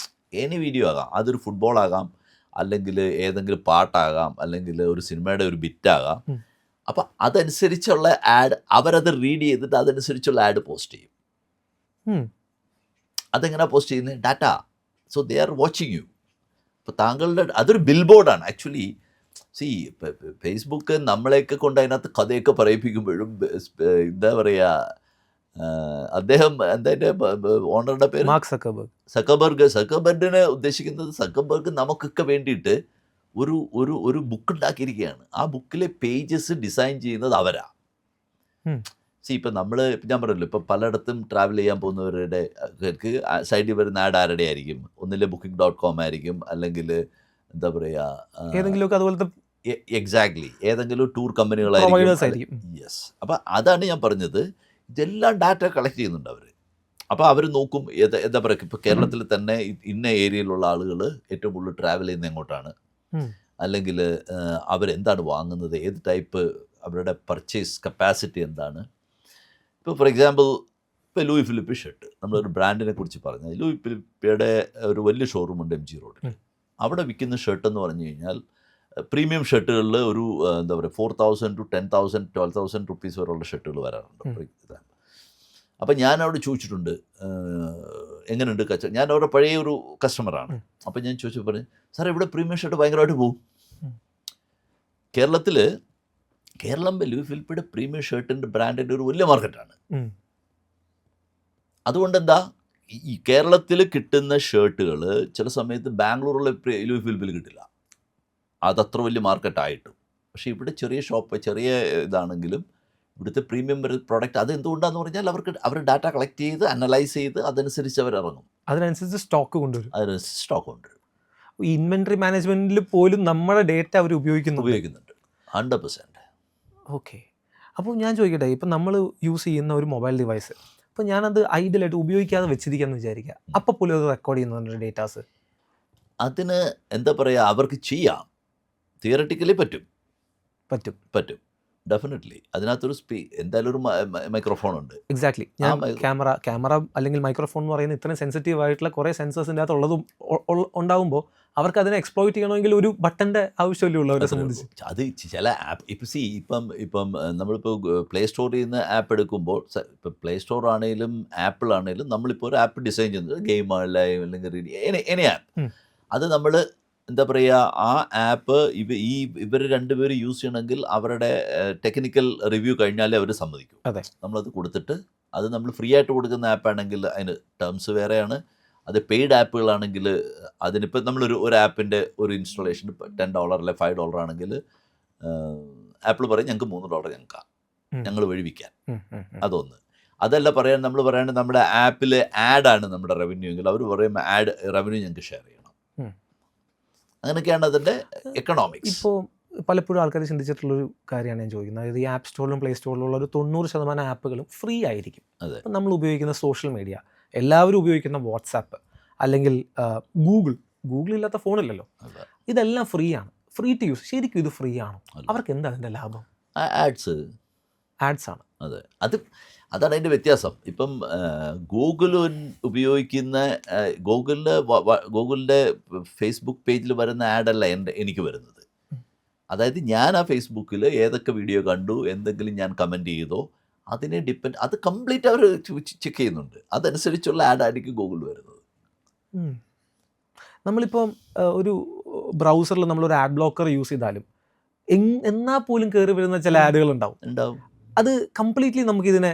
എനി വീഡിയോ ആകാം, അതൊരു ഫുട്ബോൾ ആകാം, അല്ലെങ്കിൽ ഏതെങ്കിലും പാട്ടാകാം, അല്ലെങ്കിൽ ഒരു സിനിമയുടെ ഒരു ബിറ്റാകാം. അപ്പം അതനുസരിച്ചുള്ള ആഡ് അവരത് റീഡ് ചെയ്തിട്ട് അതനുസരിച്ചുള്ള ആഡ് പോസ്റ്റ് ചെയ്യും. അതെങ്ങനെയാണ് പോസ്റ്റ് ചെയ്യുന്നത്? Data. So they are watching U. അപ്പോൾ താങ്കളുടെ അതൊരു ബിൽ ബോർഡാണ് ആക്ച്വലി. ഫേസ്ബുക്ക് നമ്മളെയൊക്കെ കൊണ്ട് അതിനകത്ത് കഥയൊക്കെ പറയിപ്പിക്കുമ്പോഴും എന്താ പറയുക, അദ്ദേഹം എന്താ ഓണറുടെ പേര്, മാർക്ക് സക്കർബർഗിനെ ഉദ്ദേശിക്കുന്നത്, സക്കർബർഗ് നമുക്കൊക്കെ വേണ്ടിയിട്ട് ഒരു ബുക്ക് ഉണ്ടാക്കിയിരിക്കുകയാണ്. ആ ബുക്കിലെ പേജസ് ഡിസൈൻ ചെയ്യുന്നത് അവരാ. ഇപ്പം ഞാൻ പറഞ്ഞല്ലോ, ഇപ്പം പലയിടത്തും ട്രാവൽ ചെയ്യാൻ പോകുന്നവരുടെ സൈഡിൽ വരുന്ന ആഡ് ആരുടെ ആയിരിക്കും? ഒന്നിലെ booking.com ആയിരിക്കും, അല്ലെങ്കിൽ എന്താ പറയുക ഏതെങ്കിലും അതുപോലത്തെ എക്സാക്ട്ലി ഏതെങ്കിലും ടൂർ കമ്പനികളായിരിക്കും. യെസ്. അപ്പം അതാണ് ഞാൻ പറഞ്ഞത്, ഇതെല്ലാം ഡാറ്റ കളക്ട് ചെയ്യുന്നുണ്ട് അവർ. അപ്പോൾ അവർ നോക്കും എന്താ പറയുക, ഇപ്പോൾ കേരളത്തിൽ തന്നെ ഇന്ന ഏരിയയിലുള്ള ആളുകൾ ഏറ്റവും കൂടുതൽ ട്രാവൽ ചെയ്യുന്നത് എങ്ങോട്ടാണ്, അല്ലെങ്കിൽ അവരെന്താണ് വാങ്ങുന്നത്, ഏത് ടൈപ്പ് അവരുടെ പർച്ചേസ് കപ്പാസിറ്റി എന്താണ്. ഇപ്പോൾ ഫോർ എക്സാമ്പിൾ ഇപ്പോൾ ലൂയി ഫിലിപ്പ് ഷർട്ട്, നമ്മളൊരു ബ്രാൻഡിനെ കുറിച്ച് പറഞ്ഞാൽ ലൂയി ഫിലിപ്പയുടെ ഒരു വലിയ ഷോറൂമുണ്ട് MG റോഡിൽ. അവിടെ വിൽക്കുന്ന ഷർട്ട് എന്ന് പറഞ്ഞു കഴിഞ്ഞാൽ പ്രീമിയം ഷർട്ടുകളിൽ ഒരു എന്താ പറയുക 4,000 to 10,000 12,000 റുപ്പീസ് വരെയുള്ള ഷർട്ടുകൾ വരാറുണ്ട്. അപ്പം ഞാൻ അവിടെ ചോദിച്ചിട്ടുണ്ട് എങ്ങനെയുണ്ട് കച്ചവടം. ഞാൻ അവരുടെ പഴയ ഒരു കസ്റ്റമറാണ്. അപ്പം ഞാൻ ചോദിച്ചു പറഞ്ഞു, സാർ ഇവിടെ പ്രീമിയം ഷർട്ട് ഭയങ്കരമായിട്ട് പോകും. കേരളം ലൂയി ഫിലിപ്പയുടെ പ്രീമിയം ഷർട്ടിൻ്റെ ബ്രാൻഡിൻ്റെ ഒരു വലിയ മാർക്കറ്റാണ്. അതുകൊണ്ട് എന്താ ഈ കേരളത്തിൽ കിട്ടുന്ന ഷർട്ടുകൾ ചില സമയത്ത് ബാംഗ്ലൂരുള്ള ലൂയി ഫിലിപ്പിൽ കിട്ടില്ല, അതത്ര വലിയ മാർക്കറ്റായിട്ടും. പക്ഷേ ഇവിടെ ചെറിയ ഷോപ്പ്, ചെറിയ ഇതാണെങ്കിലും ഇവിടുത്തെ പ്രീമിയം പ്രോഡക്റ്റ് അത് എന്തുകൊണ്ടാന്ന് പറഞ്ഞാൽ അവർ ഡാറ്റ കളക്ട് ചെയ്ത് അനലൈസ് ചെയ്ത് അതനുസരിച്ച് അവർ ഇറങ്ങും. അതിനനുസരിച്ച് സ്റ്റോക്ക് കൊണ്ടുവരും. അതിനനുസരിച്ച് സ്റ്റോക്ക് കൊണ്ടുവരും. ഇൻവെന്ററി മാനേജ്മെന്റിൽ പോലും നമ്മുടെ ഡേറ്റ അവർ ഉപയോഗിക്കുന്നുണ്ട് 100%. ഓക്കെ. അപ്പോൾ ഞാൻ ചോദിക്കട്ടെ, ഇപ്പം നമ്മൾ യൂസ് ചെയ്യുന്ന ഒരു മൊബൈൽ ഡിവൈസ്, അപ്പോൾ ഞാനത് ഐഡിയലായിട്ട് ഉപയോഗിക്കാതെ വെച്ചിരിക്കാമെന്ന് വിചാരിക്കുക, അപ്പോൾ പോലും അത് റെക്കോർഡ് ചെയ്യുന്നുണ്ട് ഡേറ്റാസ്. അതിന് എന്താ പറയുക, അവർക്ക് ചെയ്യാം, തിയററ്റിക്കലി പറ്റും ഡെഫിനറ്റ്ലി. അതിനകത്തൊരു എന്തായാലും ഒരു മൈക്രോഫോൺ ഉണ്ട്. എക്സാക്ട്ലി. ഞാൻ ക്യാമറ അല്ലെങ്കിൽ മൈക്രോഫോൺ എന്ന് പറയുന്ന ഇത്രയും സെൻസിറ്റീവ് ആയിട്ടുള്ള കുറേ സെൻസേഴ്സിൻ്റെ അകത്ത് ഉള്ളതും ഉണ്ടാകുമ്പോൾ അവർക്ക് അതിനെ എക്സ്പ്ലോയിറ്റ് ചെയ്യണമെങ്കിൽ ഒരു ബട്ടൻ്റെ ആവശ്യമല്ലേ ഉള്ളവരെ സംബന്ധിച്ച്. അത് ചില ആപ്പ് ഇപ്പം നമ്മളിപ്പോൾ പ്ലേ സ്റ്റോറിൽ നിന്ന് ആപ്പ് എടുക്കുമ്പോൾ, ഇപ്പോൾ പ്ലേ സ്റ്റോർ ആണെങ്കിലും ആപ്പിൾ ആണെങ്കിലും നമ്മളിപ്പോൾ ഒരു ആപ്പ് ഡിസൈൻ ചെയ്യുന്നത് ഗെയിമുകളിലെ അല്ലെങ്കിൽ എനി ആപ്പ്, അത് നമ്മൾ എന്താ പറയുക, ആ ആപ്പ് ഇവർ രണ്ടുപേരും യൂസ് ചെയ്യണമെങ്കിൽ അവരുടെ ടെക്നിക്കൽ റിവ്യൂ കഴിഞ്ഞാലേ അവർ സമ്മതിക്കും. നമ്മളത് കൊടുത്തിട്ട്, അത് നമ്മൾ ഫ്രീ ആയിട്ട് കൊടുക്കുന്ന ആപ്പാണെങ്കിൽ അതിന് ടേംസ് വേറെയാണ്. അത് പെയ്ഡ് ആപ്പുകളാണെങ്കിൽ അതിനിപ്പോൾ ഒരു ആപ്പിൻ്റെ ഒരു ഇൻസ്റ്റാളേഷൻ $10 അല്ലെ $5 ആണെങ്കിൽ ആപ്പിൾ പറയും ഞങ്ങൾക്ക് $3 ഞങ്ങൾ വഴി വിൽക്കാൻ. അതൊന്ന്. അതല്ല പറയാൻ നമ്മൾ പറയുന്നത് നമ്മുടെ ആപ്പിൽ ആഡാണ് നമ്മുടെ റവന്യൂ എങ്കിൽ അവർ പറയും ആഡ് റവന്യൂ ഞങ്ങൾക്ക് ഷെയർ ചെയ്യണം. അങ്ങനെയൊക്കെയാണ് അതിൻ്റെ എക്കണോമിക്സ്. ഇപ്പോൾ പലപ്പോഴും ആൾക്കാർ ചിന്തിച്ചിട്ടുള്ളൊരു കാര്യമാണ് ഞാൻ ചോദിക്കുന്നത്. അതായത് ഈ ആപ്പ് സ്റ്റോറിലും പ്ലേ സ്റ്റോറിലുള്ള ഒരു 90% ആപ്പുകളും ഫ്രീ ആയിരിക്കും. അപ്പം നമ്മൾ ഉപയോഗിക്കുന്ന സോഷ്യൽ മീഡിയ, എല്ലാവരും ഉപയോഗിക്കുന്ന വാട്സാപ്പ് അല്ലെങ്കിൽ ഗൂഗിൾ ഇല്ലാത്ത ഫോണില്ലല്ലോ, ഇതെല്ലാം ഫ്രീ ആണ്, ഫ്രീ ടു യൂസ്. ശരിക്കും ഇത് ഫ്രീ ആണോ? അവർക്ക് എന്താ അതിൻ്റെ ലാഭം? ആഡ്സ് ആണ്. അതാണ് അതിൻ്റെ വ്യത്യാസം. ഇപ്പം ഗൂഗിൾ ഉപയോഗിക്കുന്ന ഗൂഗിളിൻ്റെ ഫേസ്ബുക്ക് പേജിൽ വരുന്ന ആഡല്ല എനിക്ക് വരുന്നത്. അതായത് ഞാൻ ആ ഫേസ്ബുക്കിൽ ഏതൊക്കെ വീഡിയോ കണ്ടു, എന്തെങ്കിലും ഞാൻ കമൻറ്റ് ചെയ്തോ, അതിനെ അത് കംപ്ലീറ്റ് അവർ ചെക്ക് ചെയ്യുന്നുണ്ട്. അതനുസരിച്ചുള്ള ആഡായിരിക്കും ഗൂഗിൾ വരുന്നത്. നമ്മളിപ്പം ഒരു ബ്രൗസറിൽ നമ്മളൊരു ആഡ് ബ്ലോക്കർ യൂസ് ചെയ്താലും എന്നാൽ പോലും കയറി വരുന്ന ചില ആഡുകൾ ഉണ്ടാവും. അത് കംപ്ലീറ്റ്ലി നമുക്കിതിനെ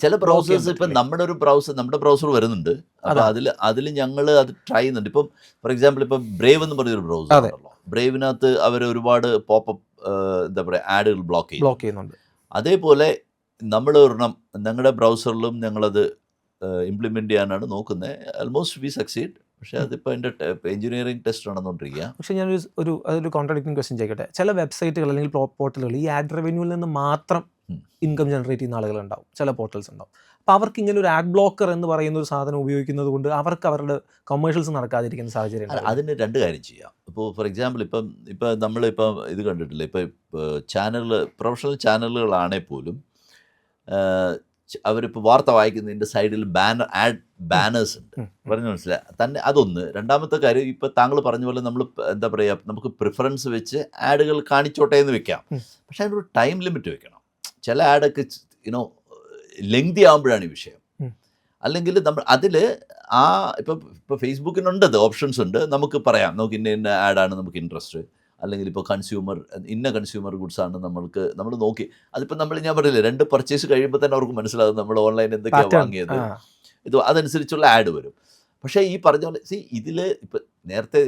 ചില ബ്രൗസേഴ്സ്, ഇപ്പം നമ്മുടെ ബ്രൗസർ വരുന്നുണ്ട്. അപ്പോൾ അതിൽ ഞങ്ങൾ അത് ട്രൈ ചെയ്യുന്നുണ്ട്. ഇപ്പം ഫോർ എക്സാമ്പിൾ ഇപ്പം ബ്രേവ് എന്ന് പറഞ്ഞൊരു ബ്രൗസർ ഉണ്ടല്ലോ, ബ്രേവിനകത്ത് അവർ ഒരുപാട് പോപ്പപ്പ് എന്താ പറയുക ആഡുകൾ ബ്ലോക്ക് ചെയ്യുന്നുണ്ട്. അതേപോലെ നമ്മൾ ഒരെണ്ണം ഞങ്ങളുടെ ബ്രൗസറിലും ഞങ്ങളത് ഇംപ്ലിമെൻ്റ് ചെയ്യാനാണ് നോക്കുന്നത്. Almost we succeed. പക്ഷേ അതിപ്പോൾ എൻ്റെ എഞ്ചിനീയറിംഗ് ടെസ്റ്റ് നടന്നുകൊണ്ടിരിക്കുക. പക്ഷേ അതൊരു കോൺട്രാഡിക്റ്റിംഗ് ക്വസ്റ്റ്യൻ ചോദിക്കട്ടെ. ചില വെബ്സൈറ്റുകൾ അല്ലെങ്കിൽ പോർട്ടലുകൾ ഈ ആഡ് റവന്യൂവിൽ നിന്ന് മാത്രം ഇൻകം ജനറേറ്റ് ചെയ്യുന്ന ആളുകളുണ്ടാവും, ചില പോർട്ടൽസ് ഉണ്ടാവും. അപ്പോൾ അവർക്ക് ഇങ്ങനെ ഒരു ആഡ് ബ്ലോക്കർ എന്ന് പറയുന്ന ഒരു സാധനം ഉപയോഗിക്കുന്നത് കൊണ്ട് അവർക്ക് അവരുടെ കൊമേഴ്ഷ്യൽസ് നടക്കാതിരിക്കുന്ന സാഹചര്യം. അതിന് രണ്ട് കാര്യം ചെയ്യാം. ഇപ്പോൾ ഫോർ എക്സാമ്പിൾ ഇപ്പം നമ്മളിപ്പം ഇത് കണ്ടിട്ടില്ല, ഇപ്പോൾ പ്രൊഫഷണൽ ചാനലുകളാണെങ്കിൽ പോലും അവരിപ്പോൾ വാർത്ത വായിക്കുന്നതിൻ്റെ സൈഡിൽ ആഡ് ബാനേഴ്സ് ഉണ്ട്. പറഞ്ഞു മനസ്സിലായി തന്നെ. അതൊന്ന്. രണ്ടാമത്തെ കാര്യം, ഇപ്പോൾ താങ്കൾ പറഞ്ഞ പോലെ നമ്മൾ എന്താ പറയുക, നമുക്ക് പ്രിഫറൻസ് വെച്ച് ആഡുകൾ കാണിച്ചോട്ടെ എന്ന് വെക്കാം. പക്ഷേ അതിനൊരു ടൈം ലിമിറ്റ് വെക്കണം. ചില ആഡൊക്കെ ലെങ്തി ആകുമ്പോഴാണ് ഈ വിഷയം. അല്ലെങ്കിൽ നമ്മൾ അതിൽ ഇപ്പോൾ ഫേസ്ബുക്കിനുണ്ട് ഓപ്ഷൻസ് ഉണ്ട്, നമുക്ക് പറയാം നമുക്ക് ഇന്ന ആഡാണ് നമുക്ക് ഇൻട്രസ്റ്റ്, അല്ലെങ്കിൽ ഇപ്പോൾ കൺസ്യൂമർ ഗുഡ്സാണ് നമ്മൾ നോക്കി. അതിപ്പോൾ ഞാൻ പറഞ്ഞില്ലേ, 2 പർച്ചേസ് കഴിയുമ്പോൾ തന്നെ അവർക്ക് മനസ്സിലാകും നമ്മൾ ഓൺലൈൻ എന്തൊക്കെയാണ് വാങ്ങിയത്, അതനുസരിച്ചുള്ള ആഡ് വരും. പക്ഷേ ഈ പറഞ്ഞ പോലെ ഇതിൽ ഇപ്പോൾ നേരത്തെ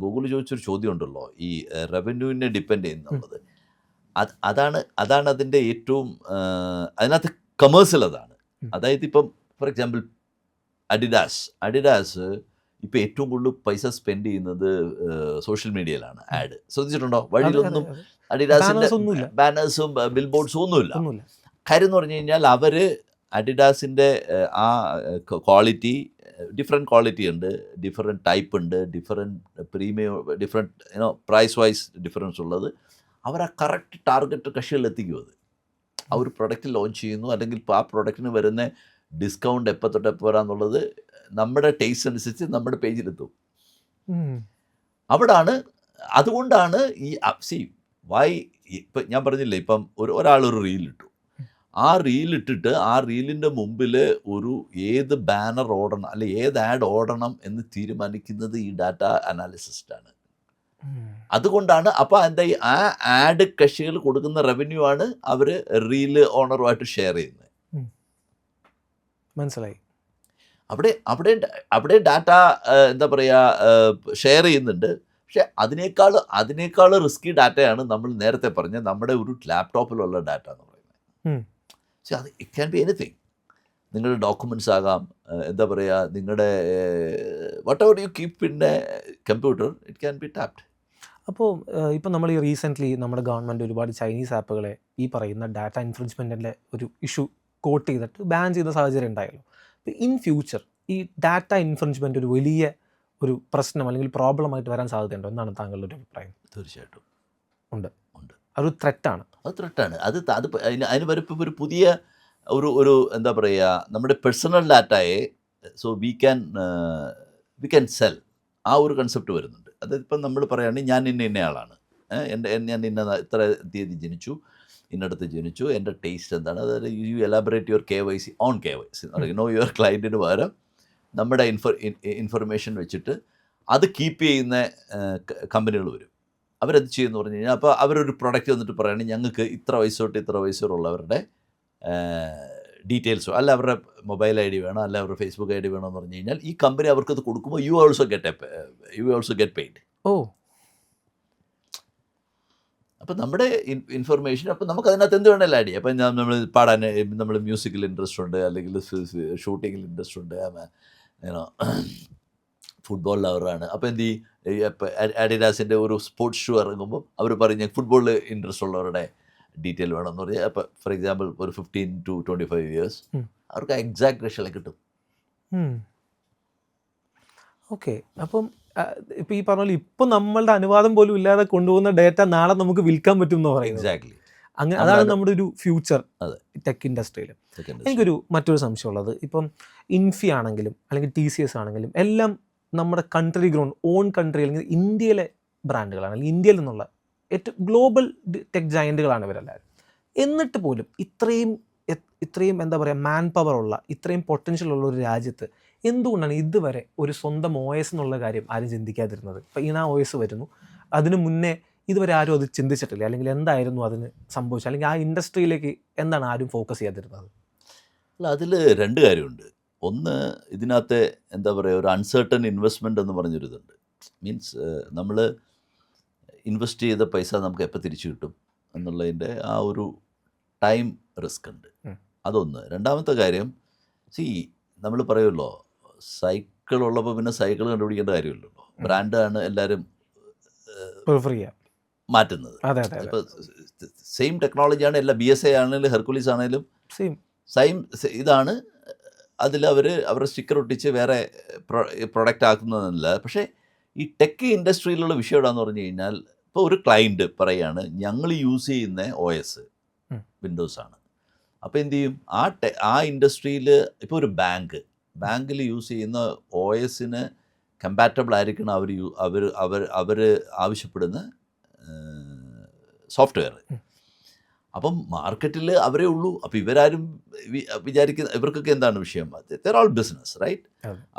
ഗൂഗിൾ ചോദിച്ചൊരു ചോദ്യം ഉണ്ടല്ലോ, ഈ റവന്യൂവിനെ ഡിപ്പെൻഡ് ചെയ്യുന്നുള്ളത്. അതാണ് അതിൻ്റെ ഏറ്റവും അതിനകത്ത് കമേഴ്സ്യൽ അതാണ്. അതായത് ഇപ്പം ഫോർ എക്സാമ്പിൾ അഡിഡാസ് ഇപ്പോൾ ഏറ്റവും കൂടുതൽ പൈസ സ്പെൻഡ് ചെയ്യുന്നത് സോഷ്യൽ മീഡിയയിലാണ്. ആഡ് ശ്രദ്ധിച്ചിട്ടുണ്ടോ? വഴിയിലൊന്നും അഡിഡാസിൻ്റെ ബാനേഴ്സും ബിൽ ബോർഡ്സും ഒന്നുമില്ല. കാര്യം എന്ന് പറഞ്ഞു കഴിഞ്ഞാൽ അവർ അഡിഡാസിൻ്റെ ആ ക്വാളിറ്റി ഡിഫറെൻറ്റ് ക്വാളിറ്റി ഉണ്ട്, ഡിഫറെൻറ്റ് ടൈപ്പ് ഉണ്ട്, different premium, different price wise difference ഉള്ളത്. അവർ ആ കറക്റ്റ് ടാർഗറ്റ് കക്ഷികളിലെത്തിക്കും. അത് ആ ഒരു പ്രൊഡക്റ്റ് ലോഞ്ച് ചെയ്യുന്നു, അല്ലെങ്കിൽ ഇപ്പോൾ ആ പ്രൊഡക്റ്റിന് വരുന്ന ഡിസ്കൗണ്ട് എപ്പോൾ തൊട്ട് എപ്പോൾ വരാന്നുള്ളത് നമ്മുടെ ടേസ്റ്റ് അനുസരിച്ച് നമ്മുടെ പേജിലെത്തും. അവിടാണ്, അതുകൊണ്ടാണ് ഈ വൈ, ഇപ്പം ഞാൻ പറഞ്ഞില്ലേ, ഇപ്പം ഒരാളൊരു റീലിട്ടു, ആ റീലിട്ടിട്ട് ആ റീലിൻ്റെ മുമ്പിൽ ഏത് ബാനർ ഓടണം അല്ലെ ഏത് ആഡ് ഓടണം എന്ന് തീരുമാനിക്കുന്നത് ഈ ഡാറ്റ അനാലിസിസ്റ്റാണ്. അതുകൊണ്ടാണ് അപ്പോൾ എന്താ ആ ആഡ് കക്ഷികൾ കൊടുക്കുന്ന റവന്യൂ ആണ് അവർ റീല് ഓണറുമായിട്ട് ഷെയർ ചെയ്യുന്നത്. മനസ്സിലായി. അവിടെ ഡാറ്റ എന്താ പറയുക ഷെയർ ചെയ്യുന്നുണ്ട്. പക്ഷെ അതിനേക്കാൾ റിസ്കി ഡാറ്റയാണ് നമ്മൾ നേരത്തെ പറഞ്ഞ നമ്മുടെ ഒരു ലാപ്ടോപ്പിലുള്ള ഡാറ്റ എന്ന് പറയുന്നത്. പക്ഷെ അത് ഇറ്റ് ക്യാൻ ബി എനിത്തിങ്. നിങ്ങളുടെ ഡോക്യുമെൻറ്റ്സ് ആകാം, എന്താ പറയുക, നിങ്ങളുടെ what ever you keep in A computer, it can be tapped. അപ്പോൾ ഇപ്പം നമ്മൾ ഈ റീസെൻ്റ്ലി നമ്മുടെ ഗവൺമെൻറ് ഒരുപാട് ചൈനീസ് ആപ്പുകളെ ഈ പറയുന്ന ഡാറ്റ ഇൻഫ്രിഞ്ച്മെൻറ്റിൻ്റെ ഒരു ഇഷ്യൂ കോട്ട് ചെയ്തിട്ട് ബാൻ ചെയ്യുന്ന സാഹചര്യം ഉണ്ടായല്ലോ. അപ്പോൾ ഇൻ ഫ്യൂച്ചർ ഈ ഡാറ്റ ഇൻഫ്രിഞ്ച്മെൻ്റ് ഒരു വലിയ ഒരു പ്രശ്നം അല്ലെങ്കിൽ പ്രോബ്ലമായിട്ട് വരാൻ സാധ്യതയുണ്ടോ എന്നാണ് താങ്കളുടെ ഒരു അഭിപ്രായം? തീർച്ചയായിട്ടും ഉണ്ട്. അതൊരു ത്രെറ്റാണ്. അതിന് വരുമ്പോൾ ഒരു പുതിയ ഒരു എന്താ പറയുക, നമ്മുടെ പേഴ്സണൽ ഡാറ്റയെ വി ക്യാൻ സെൽ, ആ ഒരു കൺസെപ്റ്റ് വരുന്നുണ്ട്. അതിപ്പം നമ്മൾ പറയുകയാണെങ്കിൽ ഞാൻ ഇന്നയാളാണ്, ഞാൻ ഇത്ര തീയതി ജനിച്ചു, ഇന്നടത്ത് ജനിച്ചു, എൻ്റെ ടേസ്റ്റ് എന്താണ്, അതായത് you elaborate your KYC on KYC know your ക്ലയൻറ്റിന് പകരം നമ്മുടെ ഇൻഫർമേഷൻ വെച്ചിട്ട് അത് കീപ്പ് ചെയ്യുന്ന കമ്പനികൾ വരും. അവരെന്ത് ചെയ്യുമെന്ന് പറഞ്ഞു കഴിഞ്ഞാൽ, അപ്പോൾ അവരൊരു പ്രൊഡക്റ്റ് വന്നിട്ട് പറയുകയാണെങ്കിൽ ഞങ്ങൾക്ക് ഇത്ര വയസ്സ് തൊട്ട് ഇത്ര വയസ്സ് വരെയുള്ളവരുടെ ഡീറ്റെയിൽസോ അല്ല അവരുടെ മൊബൈൽ ID വേണം, അല്ല അവരുടെ ഫേസ്ബുക്ക് ID വേണമെന്ന് പറഞ്ഞു കഴിഞ്ഞാൽ ഈ കമ്പനി അവർക്കത് കൊടുക്കുമ്പോൾ യു ഓൾസോ ഗെറ്റ് പെയ്ഡ്. അപ്പം നമ്മുടെ ഇൻഫർമേഷൻ, അപ്പം നമുക്ക് അതിനകത്ത് എന്ത് വേണമെങ്കിലും ആഡ് ചെയ്യാം. അപ്പം നമ്മൾ പാടാൻ, നമ്മൾ മ്യൂസിക്കിൽ ഇൻട്രസ്റ്റ് ഉണ്ട്, അല്ലെങ്കിൽ ഷൂട്ടിങ്ങിൽ ഇൻട്രസ്റ്റ് ഉണ്ട്, ഫുട്ബോൾ ലവറാണ്, അപ്പോൾ എന്ത് ചെയ്യും, അഡിഡാസിൻ്റെ ഒരു സ്പോർട്സ് ഷൂ ഇറങ്ങുമ്പോൾ അവർ പറയും ഞങ്ങൾക്ക് ഫുട്ബോളിൽ ഇൻട്രസ്റ്റ് ഉള്ളവരുടെ ഡീറ്റെയിൽ വേണമെന്ന് പറഞ്ഞാൽ, അപ്പോൾ ഫോർ എക്സാമ്പിൾ ഒരു 15 to 25 years അവർക്ക് എക്സാക്ട് റേഷ്യോയിൽ കിട്ടും. ഓക്കെ. അപ്പം ഇപ്പോൾ ഈ പറഞ്ഞ പോലെ ഇപ്പം നമ്മളുടെ അനുവാദം പോലും ഇല്ലാതെ കൊണ്ടുപോകുന്ന ഡേറ്റ നാളെ നമുക്ക് വിൽക്കാൻ പറ്റും എന്ന് പറയുന്നത്. എക്സാക്ട്ലി. അങ്ങനെ അതാണ് നമ്മുടെ ഒരു ഫ്യൂച്ചർ ടെക് ഇൻഡസ്ട്രിയിൽ. എനിക്കൊരു മറ്റൊരു സംശയമുള്ളത്, ഇപ്പം ഇൻഫി ആണെങ്കിലും അല്ലെങ്കിൽ TCS ആണെങ്കിലും എല്ലാം നമ്മുടെ കൺട്രി ഗ്രൗണ്ട് ഓൺ കൺട്രി അല്ലെങ്കിൽ ഇന്ത്യയിലെ ബ്രാൻഡുകളാണ്, അല്ലെങ്കിൽ ഇന്ത്യയിൽ നിന്നുള്ള ഏറ്റവും ഗ്ലോബൽ ടെക് ജയൻറ്റുകളാണ് ഇവരെല്ലാവരും. എന്നിട്ട് പോലും ഇത്രയും എന്താ പറയുക മാൻ പവർ ഉള്ള ഇത്രയും പൊട്ടൻഷ്യൽ ഉള്ള ഒരു രാജ്യത്ത് എന്തുകൊണ്ടാണ് ഇതുവരെ ഒരു സ്വന്തം OS എന്നുള്ള കാര്യം ആരും ചിന്തിക്കാതിരുന്നത്? ഇപ്പോൾ ഈനാ OS വരുന്നു, അതിന് മുന്നേ ഇതുവരെ ആരും അത് ചിന്തിച്ചിട്ടില്ല, അല്ലെങ്കിൽ എന്തായിരുന്നു അതിന് സംഭവിച്ചത്, അല്ലെങ്കിൽ ആ ഇൻഡസ്ട്രിയിലേക്ക് എന്താണ് ആരും ഫോക്കസ് ചെയ്യാതിരുന്നത്? അല്ല, അതിൽ രണ്ട് കാര്യമുണ്ട്. ഒന്ന്, ഇതിനകത്ത് എന്താ പറയുക, ഒരു അൺസർട്ടൺ ഇൻവെസ്റ്റ്മെൻ്റ് എന്ന് പറഞ്ഞൊരിതുണ്ട്. മീൻസ് നമ്മൾ ഇൻവെസ്റ്റ് ചെയ്ത പൈസ നമുക്ക് എപ്പോൾ തിരിച്ചു കിട്ടും എന്നുള്ളതിൻ്റെ ആ ഒരു ടൈം റിസ്ക് ഉണ്ട്. അതൊന്ന്. രണ്ടാമത്തെ കാര്യം, നമ്മൾ പറയുമല്ലോ സൈക്കിൾ ഉള്ളപ്പോൾ പിന്നെ സൈക്കിൾ കണ്ടുപിടിക്കേണ്ട കാര്യമില്ലല്ലോ, ബ്രാൻഡാണ് എല്ലാവരും മാറ്റുന്നത്. ഇപ്പോൾ സെയിം ടെക്നോളജിയാണ് എല്ലാ BSA ആണെങ്കിലും ഹെർക്കുലീസ് ആണെങ്കിലും സെയിം ഇതാണ്. അതിൽ അവരുടെ സ്റ്റിക്കർ ഒട്ടിച്ച് വേറെ പ്രൊഡക്റ്റ് ആക്കുന്നതല്ല. പക്ഷേ ഈ ടെക് ഇൻഡസ്ട്രിയിലുള്ള വിഷയം എവിടെയാണെന്ന് പറഞ്ഞു കഴിഞ്ഞാൽ, ഇപ്പോൾ ഒരു ക്ലയൻറ്റ് പറയുകയാണ് ഞങ്ങൾ യൂസ് ചെയ്യുന്ന OS വിൻഡോസ് ആണ്. അപ്പോൾ എന്ത് ചെയ്യും, ആ ഇൻഡസ്ട്രിയിൽ ഇപ്പോൾ ഒരു ബാങ്കിൽ യൂസ് ചെയ്യുന്ന OSന് കമ്പാറ്റബിൾ ആയിരിക്കണം അവർ ആവശ്യപ്പെടുന്ന സോഫ്റ്റ്വെയർ. അപ്പം മാർക്കറ്റിൽ അവരേ ഉള്ളൂ. അപ്പോൾ ഇവരാരും വിചാരിക്കുന്ന, ഇവർക്കൊക്കെ എന്താണ് വിഷയം, ദെയർ ഓൾ ബിസിനസ്, റൈറ്റ്?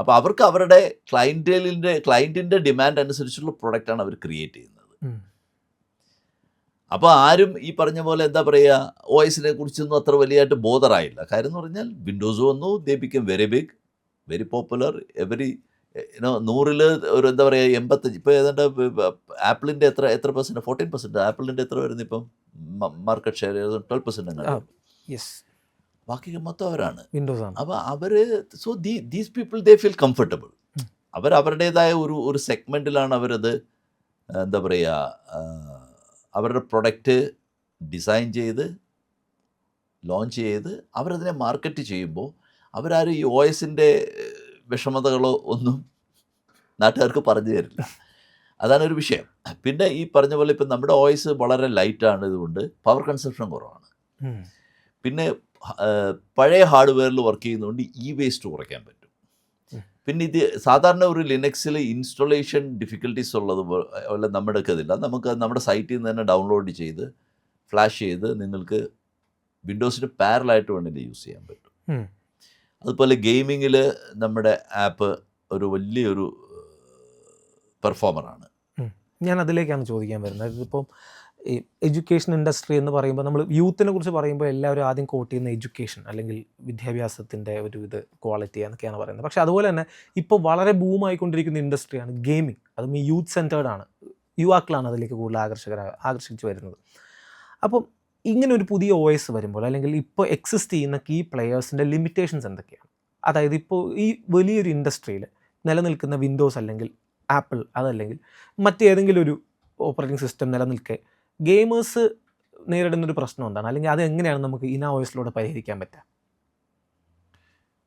അപ്പോൾ അവർക്ക് അവരുടെ ക്ലയൻറ്റിൻ്റെ ഡിമാൻഡ് അനുസരിച്ചുള്ള പ്രൊഡക്റ്റാണ് അവർ ക്രിയേറ്റ് ചെയ്യുന്നത്. അപ്പോൾ ആരും ഈ പറഞ്ഞ പോലെ എന്താ പറയുക OSനെ കുറിച്ചൊന്നും അത്ര വലിയതായിട്ട് ബോധറായില്ല. കാര്യം എന്ന് പറഞ്ഞാൽ വിൻഡോസ് വന്നു, they become very big, very popular. 100-ൽ ഒരു എന്താ പറയുക 85, ഇപ്പോൾ ഏതാണ്ട് ആപ്പിളിൻ്റെ എത്ര %, 14%, ആപ്പിളിൻ്റെ എത്ര വരുന്നു ഇപ്പം മാർക്കറ്റ് ഷെയർ 12% അങ്ങനെ. ബാക്കി മൊത്തം അവരാണ്, വിൻഡോസ് ആണ്. അപ്പോൾ these people they feel comfortable. അവരുടേതായ ഒരു സെഗ്മെൻറ്റിലാണ് അവരത് എന്താ പറയുക അവരുടെ പ്രൊഡക്റ്റ് ഡിസൈൻ ചെയ്ത് ലോഞ്ച് ചെയ്ത് അവരതിനെ മാർക്കറ്റ് ചെയ്യുമ്പോൾ അവരാരും ഈ OSൻ്റെ വിഷമതകളോ ഒന്നും നാട്ടുകാർക്ക് പറഞ്ഞു തരില്ല. അതാണ് ഒരു വിഷയം. പിന്നെ ഈ പറഞ്ഞ പോലെ ഇപ്പം നമ്മുടെ OS വളരെ ലൈറ്റാണ്, ഇതുകൊണ്ട് പവർ കൺസപ്ഷൻ കുറവാണ്. പിന്നെ പഴയ ഹാർഡ്വെയറിൽ വർക്ക് ചെയ്യുന്നതുകൊണ്ട് വേസ്റ്റ് കുറയ്ക്കാൻ പറ്റും. പിന്നെ ഇത് സാധാരണ ഒരു ലിനക്സിൽ ഇൻസ്റ്റലേഷൻ ഡിഫിക്കൽട്ടീസ് ഉള്ളത് പോലെ നമ്മുടെ ഇതില്ല. നമുക്ക് നമ്മുടെ സൈറ്റിൽ നിന്ന് തന്നെ ഡൗൺലോഡ് ചെയ്ത് ഫ്ലാഷ് ചെയ്ത് നിങ്ങൾക്ക് വിൻഡോസിന് പാരലായിട്ട് വേണമെങ്കിൽ യൂസ് ചെയ്യാൻ പറ്റും. അതുപോലെ ഗെയിമിങ്ങിൽ നമ്മുടെ ആപ്പ് ഒരു വലിയൊരു പെർഫോമറാണ്. ഞാൻ അതിലേക്കാണ് ചോദിക്കാൻ വരുന്നത്. ഇതിപ്പം ഈ എഡ്യൂക്കേഷൻ ഇൻഡസ്ട്രി എന്ന് പറയുമ്പോൾ നമ്മൾ യൂത്തിനെ കുറിച്ച് പറയുമ്പോൾ എല്ലാവരും ആദ്യം കോട്ട് ചെയ്യുന്ന എഡ്യൂക്കേഷൻ അല്ലെങ്കിൽ വിദ്യാഭ്യാസത്തിൻ്റെ ഒരു ക്വാളിറ്റി എന്നൊക്കെയാണ് പറയുന്നത്. പക്ഷേ അതുപോലെ തന്നെ ഇപ്പോൾ വളരെ ബൂമായിക്കൊണ്ടിരിക്കുന്ന ഇൻഡസ്ട്രിയാണ് ഗെയിമിംഗ്. അതും ഈ യൂത്ത് സെൻറ്റേർഡ് ആണ്, യുവാക്കളാണ് അതിലേക്ക് കൂടുതൽ ആകർഷിച്ച് വരുന്നത്. അപ്പം ഇങ്ങനെ ഒരു പുതിയ OS വരുമ്പോൾ അല്ലെങ്കിൽ ഇപ്പോൾ എക്സിസ്റ്റ് ചെയ്യുന്ന കീ പ്ലെയേഴ്സിൻ്റെ ലിമിറ്റേഷൻസ് എന്തൊക്കെയാണ്? അതായത് ഇപ്പോൾ ഈ വലിയൊരു ഇൻഡസ്ട്രിയിൽ നിലനിൽക്കുന്ന വിൻഡോസ് അല്ലെങ്കിൽ ആപ്പിൾ അതല്ലെങ്കിൽ മറ്റേതെങ്കിലും ഒരു ഓപ്പറേറ്റിംഗ് സിസ്റ്റം നിലനിൽക്കെ ഗെയിമേഴ്സ് നേരിടുന്നൊരു പ്രശ്നം എന്താണ്? അല്ലെങ്കിൽ അത് എങ്ങനെയാണ് നമുക്ക് OSലൂടെ പരിഹരിക്കാൻ പറ്റുക?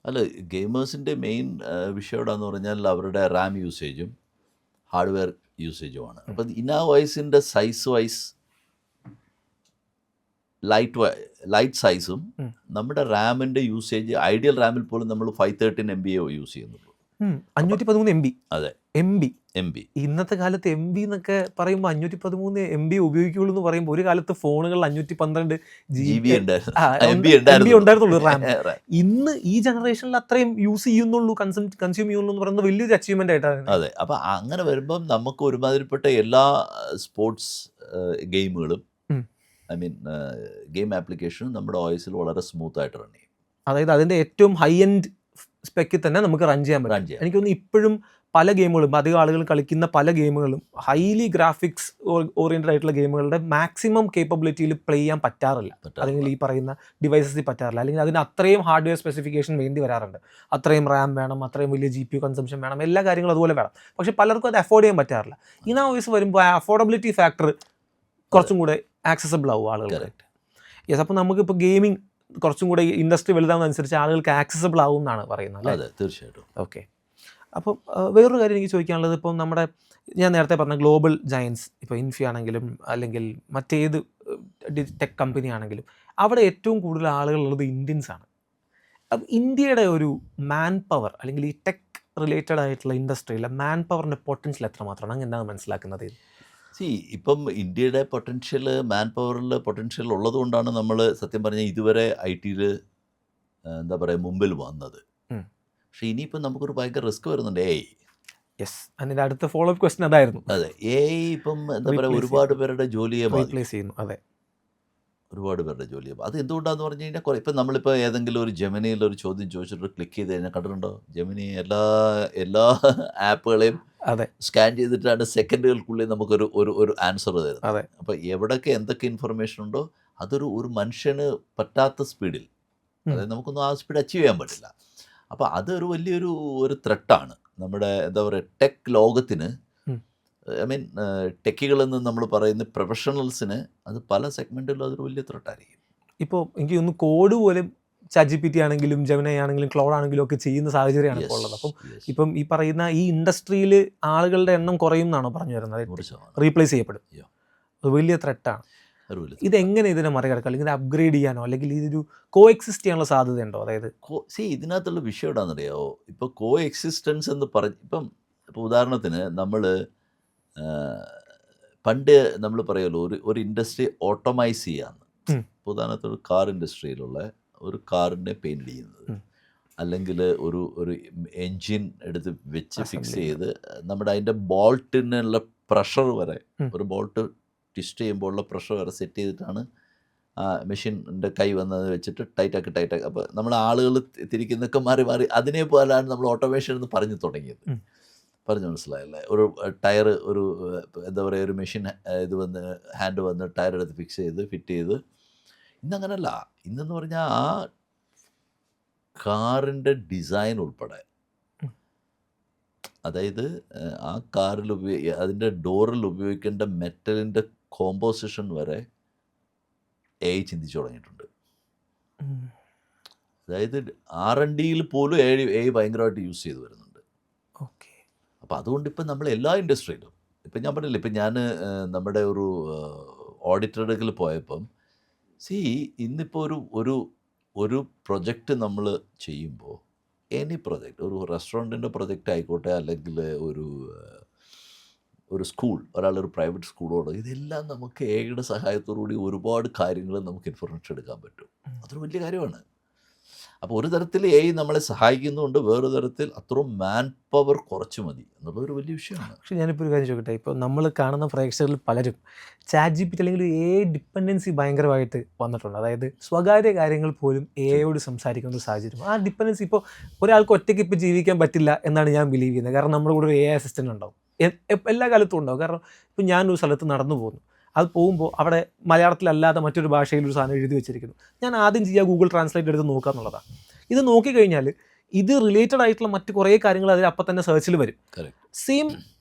അല്ല, ഗെയിമേഴ്സിൻ്റെ മെയിൻ വിഷയം എവിടെയെന്ന് പറഞ്ഞാൽ അവരുടെ റാം യൂസേജും ഹാർഡ്വെയർ യൂസേജുമാണ്. അപ്പം OSൻ്റെ സൈസ് വൈസ് ലൈറ്റ് സൈസും നമ്മുടെ റാമിൻ്റെ യൂസേജ് ഐഡിയൽ റാമിൽ പോലും നമ്മൾ 513 MB യൂസ് ചെയ്യുന്നുള്ളൂ. 513 MB. അതെ, MB. ഇന്നത്തെ കാലത്ത് MB എന്നൊക്കെ പറയുമ്പോൾ 513 MB ഉപയോഗിക്കുള്ളൂ എന്ന് പറയുമ്പോൾ ഒരു കാലത്ത് ഫോണുകളിൽ 512 GB ഉണ്ടായിരുന്നുള്ളൂ റാം. ഇന്ന് ഈ ജനറേഷനിൽ അത്രയും യൂസ് ചെയ്യുന്നുള്ളൂ, കൺസ്യൂം ചെയ്യുന്നുള്ളൂ എന്ന് പറയുന്നത് വലിയൊരു അച്ചീവ്മെന്റ് ആയിട്ടാണ്. അതെ, അപ്പം അങ്ങനെ വരുമ്പം നമുക്ക് ഒരുമാതിരിപ്പെട്ട എല്ലാ സ്പോർട്സ് ഗെയിമുകളും ഗെയിം ആപ്ലിക്കേഷനും നമ്മുടെ OSൽ വളരെ സ്മൂത്ത് ആയിട്ട് റൺ ചെയ്യും. അതായത് അതിൻ്റെ ഏറ്റവും ഹൈ എൻഡ് സ്പെക്കിൽ തന്നെ നമുക്ക് റൺ ചെയ്യാൻ പറ്റും. എനിക്ക് തോന്നുന്നു ഇപ്പോഴും പല ഗെയിമുകളും അധികം ആളുകൾ കളിക്കുന്ന പല ഗെയിമുകളും ഹൈലി ഗ്രാഫിക്സ് ഓറിയൻറ്റഡ് ആയിട്ടുള്ള ഗെയിമുകളുടെ മാക്സിമം കേപ്പബിലിറ്റിയിൽ പ്ലേ ചെയ്യാൻ പറ്റാറില്ല. അല്ലെങ്കിൽ ഈ പറയുന്ന ഡിവൈസസിൽ പറ്റാറില്ല. അല്ലെങ്കിൽ അതിന് അത്രയും ഹാർഡ്വെയർ സ്പെസിഫിക്കേഷൻ വേണ്ടി വരാറുണ്ട്. അത്രയും റാം വേണം, അത്രയും വലിയ GPU കൺസംഷൻ വേണം, എല്ലാ കാര്യങ്ങളും അതുപോലെ വേണം. പക്ഷേ പലർക്കും അത് അഫോർഡ് ചെയ്യാൻ പറ്റാറില്ല. OS വരുമ്പോൾ ആ അഫോർഡബിലിറ്റി ഫാക്ടർ കുറച്ചും കൂടെ ആക്സസിബിൾ ആവും ആളുകൾക്ക്. യെസ്, അപ്പോൾ നമുക്കിപ്പോൾ ഗെയിമിംഗ് കുറച്ചും കൂടെ ഇൻഡസ്ട്രി വലുതാവുന്നതനുസരിച്ച് ആളുകൾക്ക് ആക്സസിബിൾ ആവും എന്നാണ് പറയുന്നത്. അതെ, തീർച്ചയായിട്ടും. ഓക്കെ. അപ്പം വേറൊരു കാര്യം എനിക്ക് ചോദിക്കാനുള്ളത്, ഇപ്പം നമ്മുടെ ഞാൻ നേരത്തെ പറഞ്ഞ ഗ്ലോബൽ ജയൻസ്, ഇപ്പോൾ ഇൻഫി ആണെങ്കിലും അല്ലെങ്കിൽ മറ്റേത് ടെക് കമ്പനി ആണെങ്കിലും അവിടെ ഏറ്റവും കൂടുതൽ ആളുകളുള്ളത് ഇന്ത്യൻസാണ്. അപ്പം ഇന്ത്യയുടെ ഒരു മാൻ പവർ അല്ലെങ്കിൽ ഈ ടെക് റിലേറ്റഡ് ആയിട്ടുള്ള ഇൻഡസ്ട്രിയിലെ മാൻ പവറിൻ്റെ പൊട്ടൻഷ്യൽ എത്രമാത്രമാണ്? അങ്ങനെ എന്താണ് മനസ്സിലാക്കുന്നത്? ഇപ്പം ഇന്ത്യയുടെ പൊട്ടൻഷ്യൽ, മാൻ പവറിൽ പൊട്ടൻഷ്യൽ ഉള്ളതുകൊണ്ടാണ് നമ്മൾ സത്യം പറഞ്ഞാൽ ഇതുവരെ IT-ൽ എന്താ പറയുക മുമ്പിൽ വന്നത്. പക്ഷേ ഇനിയിപ്പം നമുക്കൊരു ഭയങ്കര റിസ്ക് വരുന്നുണ്ട് AI. യെസ്, അതിൻ്റെ അടുത്ത ഫോളോ അപ്പ് ക്വസ്റ്റ്യൻ അതായിരുന്നു. അതെ, AI ഇപ്പം എന്താ പറയുക ഒരുപാട് പേരുടെ ജോലിയെ റീപ്ലേസ് ചെയ്യുന്നു. അതെ, ഒരുപാട് പേരുടെ ജോലി. അത് എന്തുകൊണ്ടാന്ന് പറഞ്ഞു കഴിഞ്ഞാൽ ഇപ്പം നമ്മളിപ്പോൾ ഏതെങ്കിലും ഒരു ജെമിനിയിൽ ഒരു ചോദ്യം ചോദിച്ചിട്ട് ക്ലിക്ക് ചെയ്ത് കഴിഞ്ഞാൽ കണ്ടിട്ടുണ്ടോ, ജെമിനി എല്ലാ ആപ്പുകളെയും അതെ സ്കാൻ ചെയ്തിട്ടാണ് സെക്കൻഡുകൾക്കുള്ളിൽ നമുക്കൊരു ഒരു ആൻസർ തരുന്നത്. അതെ. അപ്പോൾ എവിടെയൊക്കെ എന്തൊക്കെ ഇൻഫർമേഷൻ ഉണ്ടോ ഒരു മനുഷ്യന് പറ്റാത്ത സ്പീഡിൽ, അതായത് നമുക്കൊന്നും ആ സ്പീഡ് അച്ചീവ് ചെയ്യാൻ പറ്റില്ല. അപ്പോൾ അതൊരു വലിയൊരു ത്രെട്ടാണ് നമ്മുടെ എന്താ പറയുക ടെക് ലോകത്തിന്. ടെക്കികളെന്ന് നമ്മൾ പറയുന്ന പ്രൊഫഷണൽസിന് അത് പല സെഗ്മെൻറ്റിലും അതൊരു വലിയ ത്രെട്ടായിരിക്കും. ഇപ്പോൾ എനിക്ക് തോന്നുന്നു കോഡ് പോലും ChatGPT ആണെങ്കിലും ജെമിനി ആണെങ്കിലും ക്ലൗഡ് ആണെങ്കിലും ഒക്കെ ചെയ്യുന്ന സാഹചര്യമാണ് ഇപ്പോൾ ഉള്ളത്. അപ്പം ഇപ്പം ഈ പറയുന്ന ഈ ഇൻഡസ്ട്രിയിൽ ആളുകളുടെ എണ്ണം കുറയും എന്നാണോ പറഞ്ഞു വരുന്നത്? റീപ്ലേസ് ചെയ്യപ്പെടും. അത് വലിയ ത്രെട്ടാണ്. ഇതെങ്ങനെ ഇതിനെ മറികടക്കുക, അല്ലെങ്കിൽ അപ്ഗ്രേഡ് ചെയ്യാനോ അല്ലെങ്കിൽ ഇതൊരു കോ എക്സിസ്റ്റ് ചെയ്യാനുള്ള സാധ്യതയുണ്ടോ? അതായത് ഇതിനകത്തുള്ള വിഷയം എന്താണെന്നറിയാമോ, ഇപ്പോൾ കോ എക്സിസ്റ്റൻസ് എന്ന് ഇപ്പോൾ ഉദാഹരണത്തിന് നമ്മൾ പണ്ട് നമ്മൾ പറയുമല്ലോ ഒരു ഇൻഡസ്ട്രി ഓട്ടോമൈസ് ചെയ്യാമെന്ന്. ഉദാഹരണത്തിന് ഒരു കാർ ഇൻഡസ്ട്രിയിലുള്ള ഒരു കാറിനെ പെയിൻറ്റ് ചെയ്യുന്നത്, അല്ലെങ്കിൽ ഒരു എൻജിൻ എടുത്ത് വെച്ച് ഫിക്സ് ചെയ്ത് നമ്മുടെ അതിൻ്റെ ബോൾട്ടിനുള്ള പ്രഷർ വരെ, ഒരു ബോൾട്ട് ട്വിസ്റ്റ് ചെയ്യുമ്പോൾ ഉള്ള പ്രഷർ വരെ സെറ്റ് ചെയ്തിട്ടാണ് മെഷീൻ്റെ കൈ വന്നത് വെച്ചിട്ട് ടൈറ്റാക്കി. അപ്പോൾ നമ്മൾ ആളുകൾ തിരിക്കുന്നൊക്കെ മാറി അതിനെ പോലാണ് നമ്മൾ ഓട്ടോമേഷൻ എന്ന് പറഞ്ഞു തുടങ്ങിയത്. പറഞ്ഞു മനസ്സിലായല്ലേ? ഒരു ടയർ ഒരു എന്താ പറയുക ഒരു മെഷീൻ ഇത് വന്ന് ഹാൻഡ് വന്ന് ടയർ എടുത്ത് ഫിക്സ് ചെയ്ത് ഫിറ്റ് ചെയ്ത്. ഇന്നങ്ങനല്ല. ഇന്നെന്ന് പറഞ്ഞാൽ ആ കാറിൻ്റെ ഡിസൈൻ ഉൾപ്പെടെ, അതായത് ആ കാറിൽ അതിൻ്റെ ഡോറിൽ ഉപയോഗിക്കേണ്ട മെറ്റലിൻ്റെ കോമ്പോസിഷൻ വരെ AI ചിന്തിച്ചു തുടങ്ങിയിട്ടുണ്ട്. അതായത് R&Dയിൽ പോലും AI ഭയങ്കരമായിട്ട് യൂസ് ചെയ്ത് വരുന്നുണ്ട്. ഓക്കെ. അപ്പോൾ അതുകൊണ്ട് ഇപ്പം നമ്മൾ എല്ലാ ഇൻഡസ്ട്രിയിലും ഇപ്പം ഞാൻ പറഞ്ഞില്ലേ, ഇപ്പം ഞാൻ നമ്മുടെ ഒരു ഓഡിറ്ററുടെ പോയപ്പം ഇന്നിപ്പോൾ ഒരു ഒരു പ്രൊജക്റ്റ് നമ്മൾ ചെയ്യുമ്പോൾ എനി പ്രൊജക്റ്റ്, ഒരു റെസ്റ്റോറൻറ്റിൻ്റെ പ്രൊജക്റ്റ് ആയിക്കോട്ടെ, അല്ലെങ്കിൽ ഒരു ഒരു സ്കൂൾ, ഒരാളൊരു പ്രൈവറ്റ് സ്കൂളോട്, ഇതെല്ലാം നമുക്ക് എയുടെ സഹായത്തോടുകൂടി ഒരുപാട് കാര്യങ്ങൾ നമുക്ക് ഇൻഫർമേഷൻ എടുക്കാൻ പറ്റും. അതൊരു വലിയ കാര്യമാണ്. അപ്പോൾ ഒരു തരത്തിൽ നമ്മളെ സഹായിക്കുന്നുണ്ട്, വേറൊരു തരത്തിൽ അത്രയും മാൻ പവർ കുറച്ച് മതി എന്നുള്ളതൊരു വലിയ വിഷയമാണ്. പക്ഷേ ഞാനിപ്പോൾ ഒരു കാര്യം ചോദിക്കട്ടെ, ഇപ്പോൾ നമ്മൾ കാണുന്ന പ്രേക്ഷകരിൽ പലരും ChatGPT അല്ലെങ്കിൽ ഡിപ്പെൻഡൻസി ഭയങ്കരമായിട്ട് വന്നിട്ടുണ്ട്. അതായത് സ്വകാര്യ കാര്യങ്ങൾ പോലും യോട് സംസാരിക്കുന്ന ഒരു സാഹചര്യം. ആ ഡിപ്പെൻഡൻസി ഇപ്പോൾ ഒരാൾക്ക് ഒറ്റയ്ക്ക് ഇപ്പോൾ ജീവിക്കാൻ പറ്റില്ല എന്നാണ് ഞാൻ ബിലീവ് ചെയ്യുന്നത്. കാരണം നമ്മുടെ കൂടെ ഒരു അസിസ്റ്റൻ്റ് ഉണ്ടാവും, എല്ലാ കാലത്തും ഉണ്ടാവും. കാരണം ഇപ്പോൾ ഞാനൊരു സ്ഥലത്ത് നടന്നു പോകുന്നു, അത് പോകുമ്പോൾ അവിടെ മലയാളത്തിലല്ലാതെ മറ്റൊരു ഭാഷയിൽ ഒരു സാധനം എഴുതി വെച്ചിരിക്കുന്നു. ഞാൻ ആദ്യം ചെയ്യുക ഗൂഗിൾ ട്രാൻസ്ലേറ്റ് എടുത്ത് നോക്കുക എന്നുള്ളതാണ്. ഇത് നോക്കിക്കഴിഞ്ഞാൽ ഇത് റിലേറ്റഡ് ആയിട്ടുള്ള മറ്റ് കുറേ കാര്യങ്ങൾ അതിൽ അപ്പം തന്നെ സെർച്ചിൽ വരും. സെയിം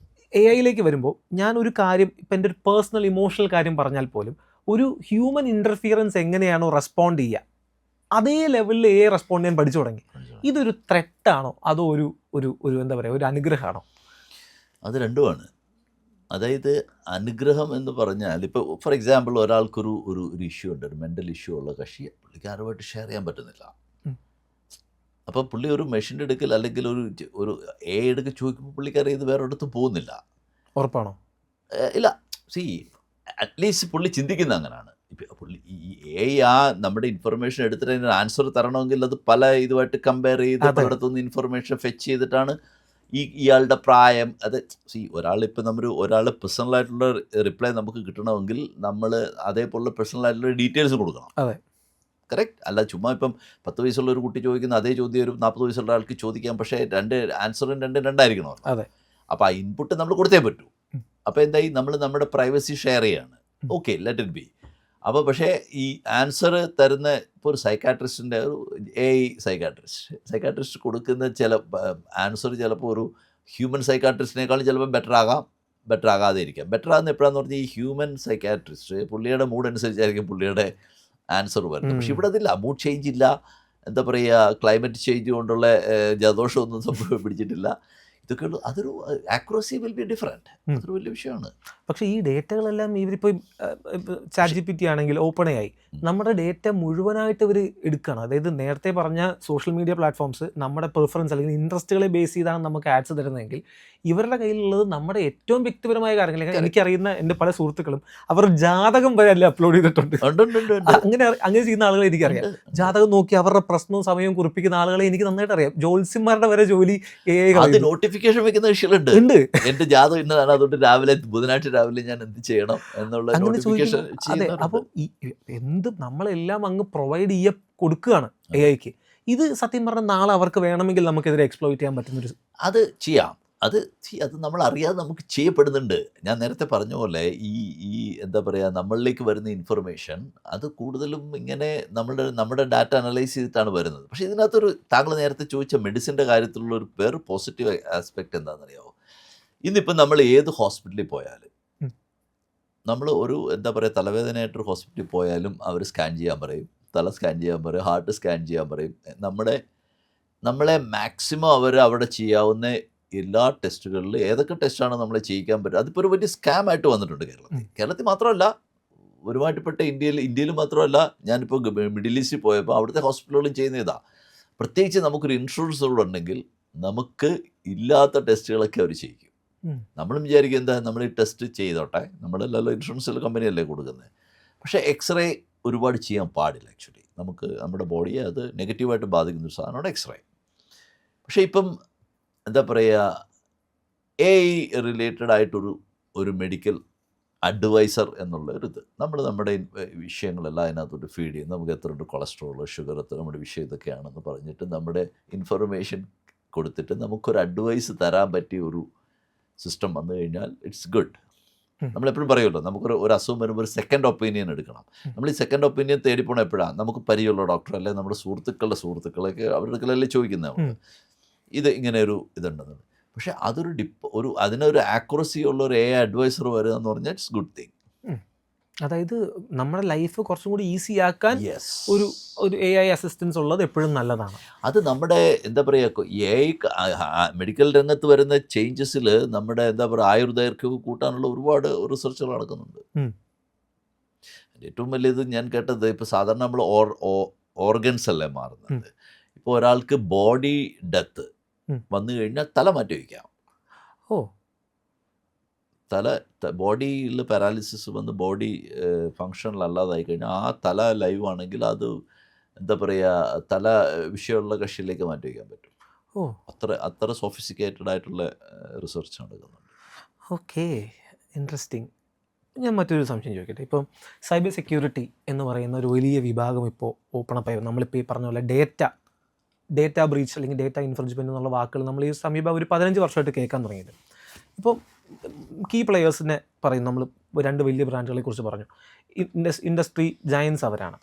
ഐയിലേക്ക് വരുമ്പോൾ ഞാനൊരു കാര്യം, ഇപ്പം എൻ്റെ ഒരു പേഴ്സണൽ ഇമോഷണൽ കാര്യം പറഞ്ഞാൽ പോലും ഒരു ഹ്യൂമൻ ഇൻ്റർഫിയറൻസ് എങ്ങനെയാണോ റെസ്പോണ്ട് ചെയ്യുക, അതേ ലെവലിൽ റെസ്പോണ്ട് ചെയ്യാൻ പഠിച്ചു തുടങ്ങി. ഇതൊരു ത്രെട്ടാണോ അതോ ഒരു ഒരു ഒരു എന്താ പറയുക, ഒരു അനുഗ്രഹമാണോ? അത് രണ്ടുമാണ്. അതായത് അനുഗ്രഹം എന്ന് പറഞ്ഞാൽ, ഇപ്പോൾ ഫോർ എക്സാമ്പിൾ ഒരാൾക്കൊരു ഒരു ഒരു ഇഷ്യൂ ഉണ്ട്, ഒരു മെൻ്റൽ ഇഷ്യൂ ഉള്ള കക്ഷിയെ പുള്ളിക്കാരുമായിട്ട് ഷെയർ ചെയ്യാൻ പറ്റുന്നില്ല. അപ്പോൾ പുള്ളി ഒരു മെഷീൻ്റെ എടുക്കൽ അല്ലെങ്കിൽ ഒരു എടുക്കൽ ചോദിക്കുമ്പോൾ പുള്ളിക്കാരെ ഇത് വേറെ അടുത്ത് പോകുന്നില്ല. ഉറപ്പാണോ? ഇല്ല. അറ്റ്ലീസ്റ്റ് പുള്ളി ചിന്തിക്കുന്ന അങ്ങനെയാണ്. ഇപ്പം പുള്ളി ഈ നമ്മുടെ ഇൻഫർമേഷൻ എടുത്തിട്ട് അതിന് ആൻസർ തരണമെങ്കിൽ അത് പല ഇതുമായിട്ട് കമ്പയർ ചെയ്ത് പലയിടത്തുനിന്ന് ഇൻഫർമേഷൻ ഫെച്ച് ചെയ്തിട്ടാണ് ഇയാളുടെ പ്രായം. അത് ഒരാളിപ്പോൾ ഒരാൾ പേഴ്സണലായിട്ടുള്ള റിപ്ലൈ നമുക്ക് കിട്ടണമെങ്കിൽ നമ്മൾ അതേപോലുള്ള പേഴ്സണലായിട്ടുള്ള ഡീറ്റെയിൽസ് കൊടുക്കണം. അതെ, കറക്റ്റ്. അല്ല ചുമ്മാ ഇപ്പം 10 വയസ്സുള്ള ഒരു കുട്ടി ചോദിക്കുന്ന അതേ ചോദ്യം ഒരു 40 വയസ്സുള്ള ആൾക്ക് ചോദിക്കാം, പക്ഷേ ആൻസറും രണ്ടായിരിക്കണം. അതെ. അപ്പോൾ ആ ഇൻപുട്ട് നമ്മൾ കൊടുത്തേ പറ്റൂ. അപ്പോൾ എന്തായി, നമ്മൾ നമ്മുടെ പ്രൈവസി ഷെയർ ചെയ്യാണ്. Okay, let it be. അപ്പോൾ പക്ഷേ ഈ ആൻസർ തരുന്ന ഇപ്പോൾ ഒരു സൈക്കാട്രിസ്റ്റിൻ്റെ ഒരു സൈക്കാട്രിസ്റ്റ് കൊടുക്കുന്ന ചില ആൻസർ ചിലപ്പോൾ ഒരു ഹ്യൂമൻ സൈക്കാട്രിസ്റ്റിനേക്കാളും ചിലപ്പോൾ ബെറ്റർ ആകാതെ ഇരിക്കാം. ബെറ്റർ ആകുന്ന എപ്പോഴാന്ന് പറഞ്ഞാൽ ഈ ഹ്യൂമൻ സൈക്കാട്രിസ്റ്റ് പുള്ളിയുടെ മൂഡ് അനുസരിച്ചായിരിക്കും പുള്ളിയുടെ ആൻസർ വരുന്നത്. പക്ഷെ ഇവിടെ അതില്ല, മൂഡ് ചേഞ്ച് ഇല്ല, എന്താ പറയുക, ക്ലൈമറ്റ് ചേഞ്ച് കൊണ്ടുള്ള ജലദോഷമൊന്നും സംഭവം പിടിച്ചിട്ടില്ല. ഇതൊക്കെ ഉള്ളൂ. അതൊരു ആക്യുറസി വിൽ ബി ഡിഫറെൻറ്റ്. അതൊരു വലിയ വിഷയമാണ്. പക്ഷേ ഈ ഡേറ്റകളെല്ലാം ഇവരിപ്പോൾ ChatGPT ആണെങ്കിൽ ഓപ്പൺ AI നമ്മുടെ ഡേറ്റ മുഴുവനായിട്ട് ഇവർ എടുക്കുകയാണ്. അതായത് നേരത്തെ പറഞ്ഞ സോഷ്യൽ മീഡിയ പ്ലാറ്റ്ഫോംസ് നമ്മുടെ പ്രിഫറൻസ് അല്ലെങ്കിൽ ഇൻട്രസ്റ്റുകളെ ബേസ് ചെയ്താണ് നമുക്ക് ആഡ്സ് തരുന്നതെങ്കിൽ ഇവരുടെ കയ്യിലുള്ളത് നമ്മുടെ ഏറ്റവും വ്യക്തിപരമായ കാര്യങ്ങൾ. എനിക്കറിയുന്ന എൻ്റെ പല സുഹൃത്തുക്കളും അവർ ജാതകം വരെ അല്ല അപ്ലോഡ് ചെയ്തിട്ടുണ്ട്. അങ്ങനെ ചെയ്യുന്ന ആളുകളെ എനിക്കറിയാം. ജാതകം നോക്കി അവരുടെ പ്രശ്നവും സമയവും കുറിപ്പിക്കുന്ന ആളുകളെ എനിക്ക് നന്നായിട്ട് അറിയാം. ജ്യോത്സ്യന്മാരുടെ വരെ ജോലി നോട്ടിഫിക്കേഷൻ വെക്കുന്ന വിഷയങ്ങളുണ്ട്. എന്റെ ജാതകം ഇന്നതാണ്, അതുകൊണ്ട് ബുധനാഴ്ച രാവിലെ ഞാൻ എന്ത് ചെയ്യണം എന്നുള്ള നോട്ടിഫിക്കേഷൻ. അതെ, അപ്പം എന്ത് നമ്മളെല്ലാം അങ്ങ് പ്രൊവൈഡ് കൊടുക്കുകയാണ് AIക്ക്. ഇത് സത്യം പറഞ്ഞാൽ നാളെ അവർക്ക് വേണമെങ്കിൽ നമുക്കെതിരെ എക്സ്പ്ലോയിറ്റ് ചെയ്യാൻ പറ്റുന്നൊരു അത് ചെയ്യാം. അത് നമ്മൾ അറിയാതെ നമുക്ക് ചെയ്യപ്പെടുന്നുണ്ട്. ഞാൻ നേരത്തെ പറഞ്ഞ പോലെ ഈ എന്താ പറയുക, നമ്മളിലേക്ക് വരുന്ന ഇൻഫർമേഷൻ അത് കൂടുതലും ഇങ്ങനെ നമ്മുടെ ഡാറ്റ അനലൈസ് ചെയ്തിട്ടാണ് വരുന്നത്. പക്ഷേ ഇതിനകത്തൊരു താങ്കൾ നേരത്തെ ചോദിച്ച മെഡിസിൻ്റെ കാര്യത്തിലുള്ള ഒരു വേറെ പോസിറ്റീവ് ആസ്പെക്റ്റ് എന്താണെന്നറിയാമോ? ഇന്നിപ്പം നമ്മൾ ഏത് ഹോസ്പിറ്റലിൽ പോയാലും, നമ്മൾ ഒരു എന്താ പറയുക, തലവേദനയായിട്ടൊരു ഹോസ്പിറ്റലിൽ പോയാലും അവർ സ്കാൻ ചെയ്യാൻ പറയും, തല സ്കാൻ ചെയ്യാൻ പറയും, ഹാർട്ട് സ്കാൻ ചെയ്യാൻ പറയും. നമ്മളെ മാക്സിമം അവർ അവിടെ ചെയ്യാവുന്ന എല്ലാ ടെസ്റ്റുകളിലും ഏതൊക്കെ ടെസ്റ്റാണ് നമ്മളെ ചെയ്യിക്കാൻ പറ്റുക. അതിപ്പോൾ ഒരു വലിയ സ്കാമായിട്ട് വന്നിട്ടുണ്ട് കേരളത്തിൽ മാത്രമല്ല, ഒരുമായിട്ടപ്പെട്ട ഇന്ത്യയിൽ മാത്രമല്ല. ഞാനിപ്പോൾ മിഡിൽ ഈസ്റ്റിൽ പോയപ്പോൾ അവിടുത്തെ ഹോസ്പിറ്റലുകളും ചെയ്യുന്ന ഇതാ. പ്രത്യേകിച്ച് നമുക്കൊരു ഇൻഷുറൻസ് ഉണ്ടെങ്കിൽ നമുക്ക് ഇല്ലാത്ത ടെസ്റ്റുകളൊക്കെ അവർ ചെയ്യിക്കും. നമ്മളും വിചാരിക്കും എന്താ, നമ്മൾ ഈ ടെസ്റ്റ് ചെയ്തോട്ടെ, നമ്മളെല്ലാം ഇൻഷുറൻസ് കമ്പനിയല്ലേ കൊടുക്കുന്നത്. പക്ഷേ എക്സ്റേ ഒരുപാട് ചെയ്യാൻ പാടില്ല. ആക്ച്വലി നമുക്ക് നമ്മുടെ ബോഡിയെ അത് നെഗറ്റീവായിട്ട് ബാധിക്കുന്ന ഒരു സാധനമാണ് എക്സ്റേ. പക്ഷേ ഇപ്പം എന്താ പറയുക, AI റിലേറ്റഡ് ആയിട്ടൊരു മെഡിക്കൽ അഡ്വൈസർ എന്നുള്ള ഒരിത് നമ്മുടെ വിഷയങ്ങളെല്ലാം അതിനകത്തോട്ട് ഫീഡ് ചെയ്യും. നമുക്ക് എത്രയുണ്ട് കൊളസ്ട്രോൾ, ഷുഗർ, എത്ര നമ്മുടെ വിഷയം ഇതൊക്കെയാണെന്ന് പറഞ്ഞിട്ട് നമ്മുടെ ഇൻഫർമേഷൻ കൊടുത്തിട്ട് നമുക്കൊരു അഡ്വൈസ് തരാൻ പറ്റിയ ഒരു സിസ്റ്റം വന്നു കഴിഞ്ഞാൽ ഇറ്റ്സ് ഗുഡ്. നമ്മളെപ്പോഴും പറയുമല്ലോ, നമുക്കൊരു അസുഖം വരുമ്പോൾ ഒരു സെക്കൻഡ് ഒപ്പീനിയൻ എടുക്കണം. നമ്മൾ ഈ സെക്കൻഡ് ഒപ്പീനിയൻ തേടിപ്പോണം എപ്പോഴാണ്, നമുക്ക് പരിചയമുള്ള ഡോക്ടർ അല്ലെ നമ്മുടെ സുഹൃത്തുക്കളൊക്കെ അവരുടെ അടുക്കലല്ലേ ചോദിക്കുന്നത് നമ്മൾ ഇത് ഇങ്ങനെ ഒരു ഇതുണ്ടെന്ന്. പക്ഷേ അതൊരു അതിനൊരു ആക്യുറസി ഉള്ള ഒരു AI അഡ്വൈസർ വരിക എന്ന് പറഞ്ഞാൽ ഇറ്റ്സ് ഗുഡ് തിങ്. അതായത് നമ്മുടെ ലൈഫ് കുറച്ചും കൂടി ഈസി ആക്കാൻ യെസ്, ഒരു ഒരു AI അസിസ്റ്റൻസ് ഉള്ളത് എപ്പോഴും നല്ലതാണ്. അത് നമ്മുടെ എന്താ പറയുക മെഡിക്കൽ രംഗത്ത് വരുന്ന ചേഞ്ചസിൽ നമ്മുടെ എന്താ പറയുക ആയുർദൈർഘ്യം കൂട്ടാനുള്ള ഒരുപാട് റിസർച്ചുകൾ നടക്കുന്നുണ്ട്. ഉം. ഏറ്റവും വലിയത് ഞാൻ കേട്ടത് ഇപ്പോൾ സാധാരണ നമ്മൾ ഓർഗൻസ് അല്ലേ ഉം. മാറുന്നത്. ഇപ്പോൾ ഒരാൾക്ക് ബോഡി ഡെത്ത് ഉം. വന്നു കഴിഞ്ഞാൽ തല മാറ്റി വയ്ക്കാം. ഓ ബോഡിയിൽ പാരാലിസിസ് വന്ന് ബോഡി ഫങ്ഷണൽ അല്ലാതായി കഴിഞ്ഞാൽ ആ തല ലൈവ് ആണെങ്കിൽ അത് എന്താ പറയുക തല വിഷയമുള്ള കക്ഷിയിലേക്ക് മാറ്റി വയ്ക്കാൻ പറ്റും. ഓ അത്ര സോഫിസ്റ്റിക്കേറ്റഡ് ആയിട്ടുള്ള റിസർച്ച് നടക്കുന്നുണ്ട്. Okay, interesting. ഞാൻ മറ്റൊരു സംശയം ചോദിക്കട്ടെ. ഇപ്പം സൈബർ സെക്യൂരിറ്റി എന്ന് പറയുന്ന ഒരു വലിയ വിഭാഗം ഇപ്പോൾ ഓപ്പൺ അപ്പ് ആയി. നമ്മളിപ്പോൾ ഈ പറഞ്ഞ പോലെ ഡേറ്റ ബ്രീച്ച് അല്ലെങ്കിൽ ഡേറ്റ ഇൻഫ്രിഞ്ച്മെൻറ്റ് എന്നുള്ള വാക്കുകൾ നമ്മൾ ഈ സമീപം ഒരു 15 വർഷമായിട്ട് കേൾക്കാൻ തുടങ്ങിയത്. ഇപ്പോൾ കീ പ്ലെയേഴ്സിനെ പറയും, നമ്മൾ 2 വലിയ ബ്രാൻഡുകളെ കുറിച്ച് പറഞ്ഞു. ഇൻഡസ്ട്രി ജയൻസ് അവരാണ്.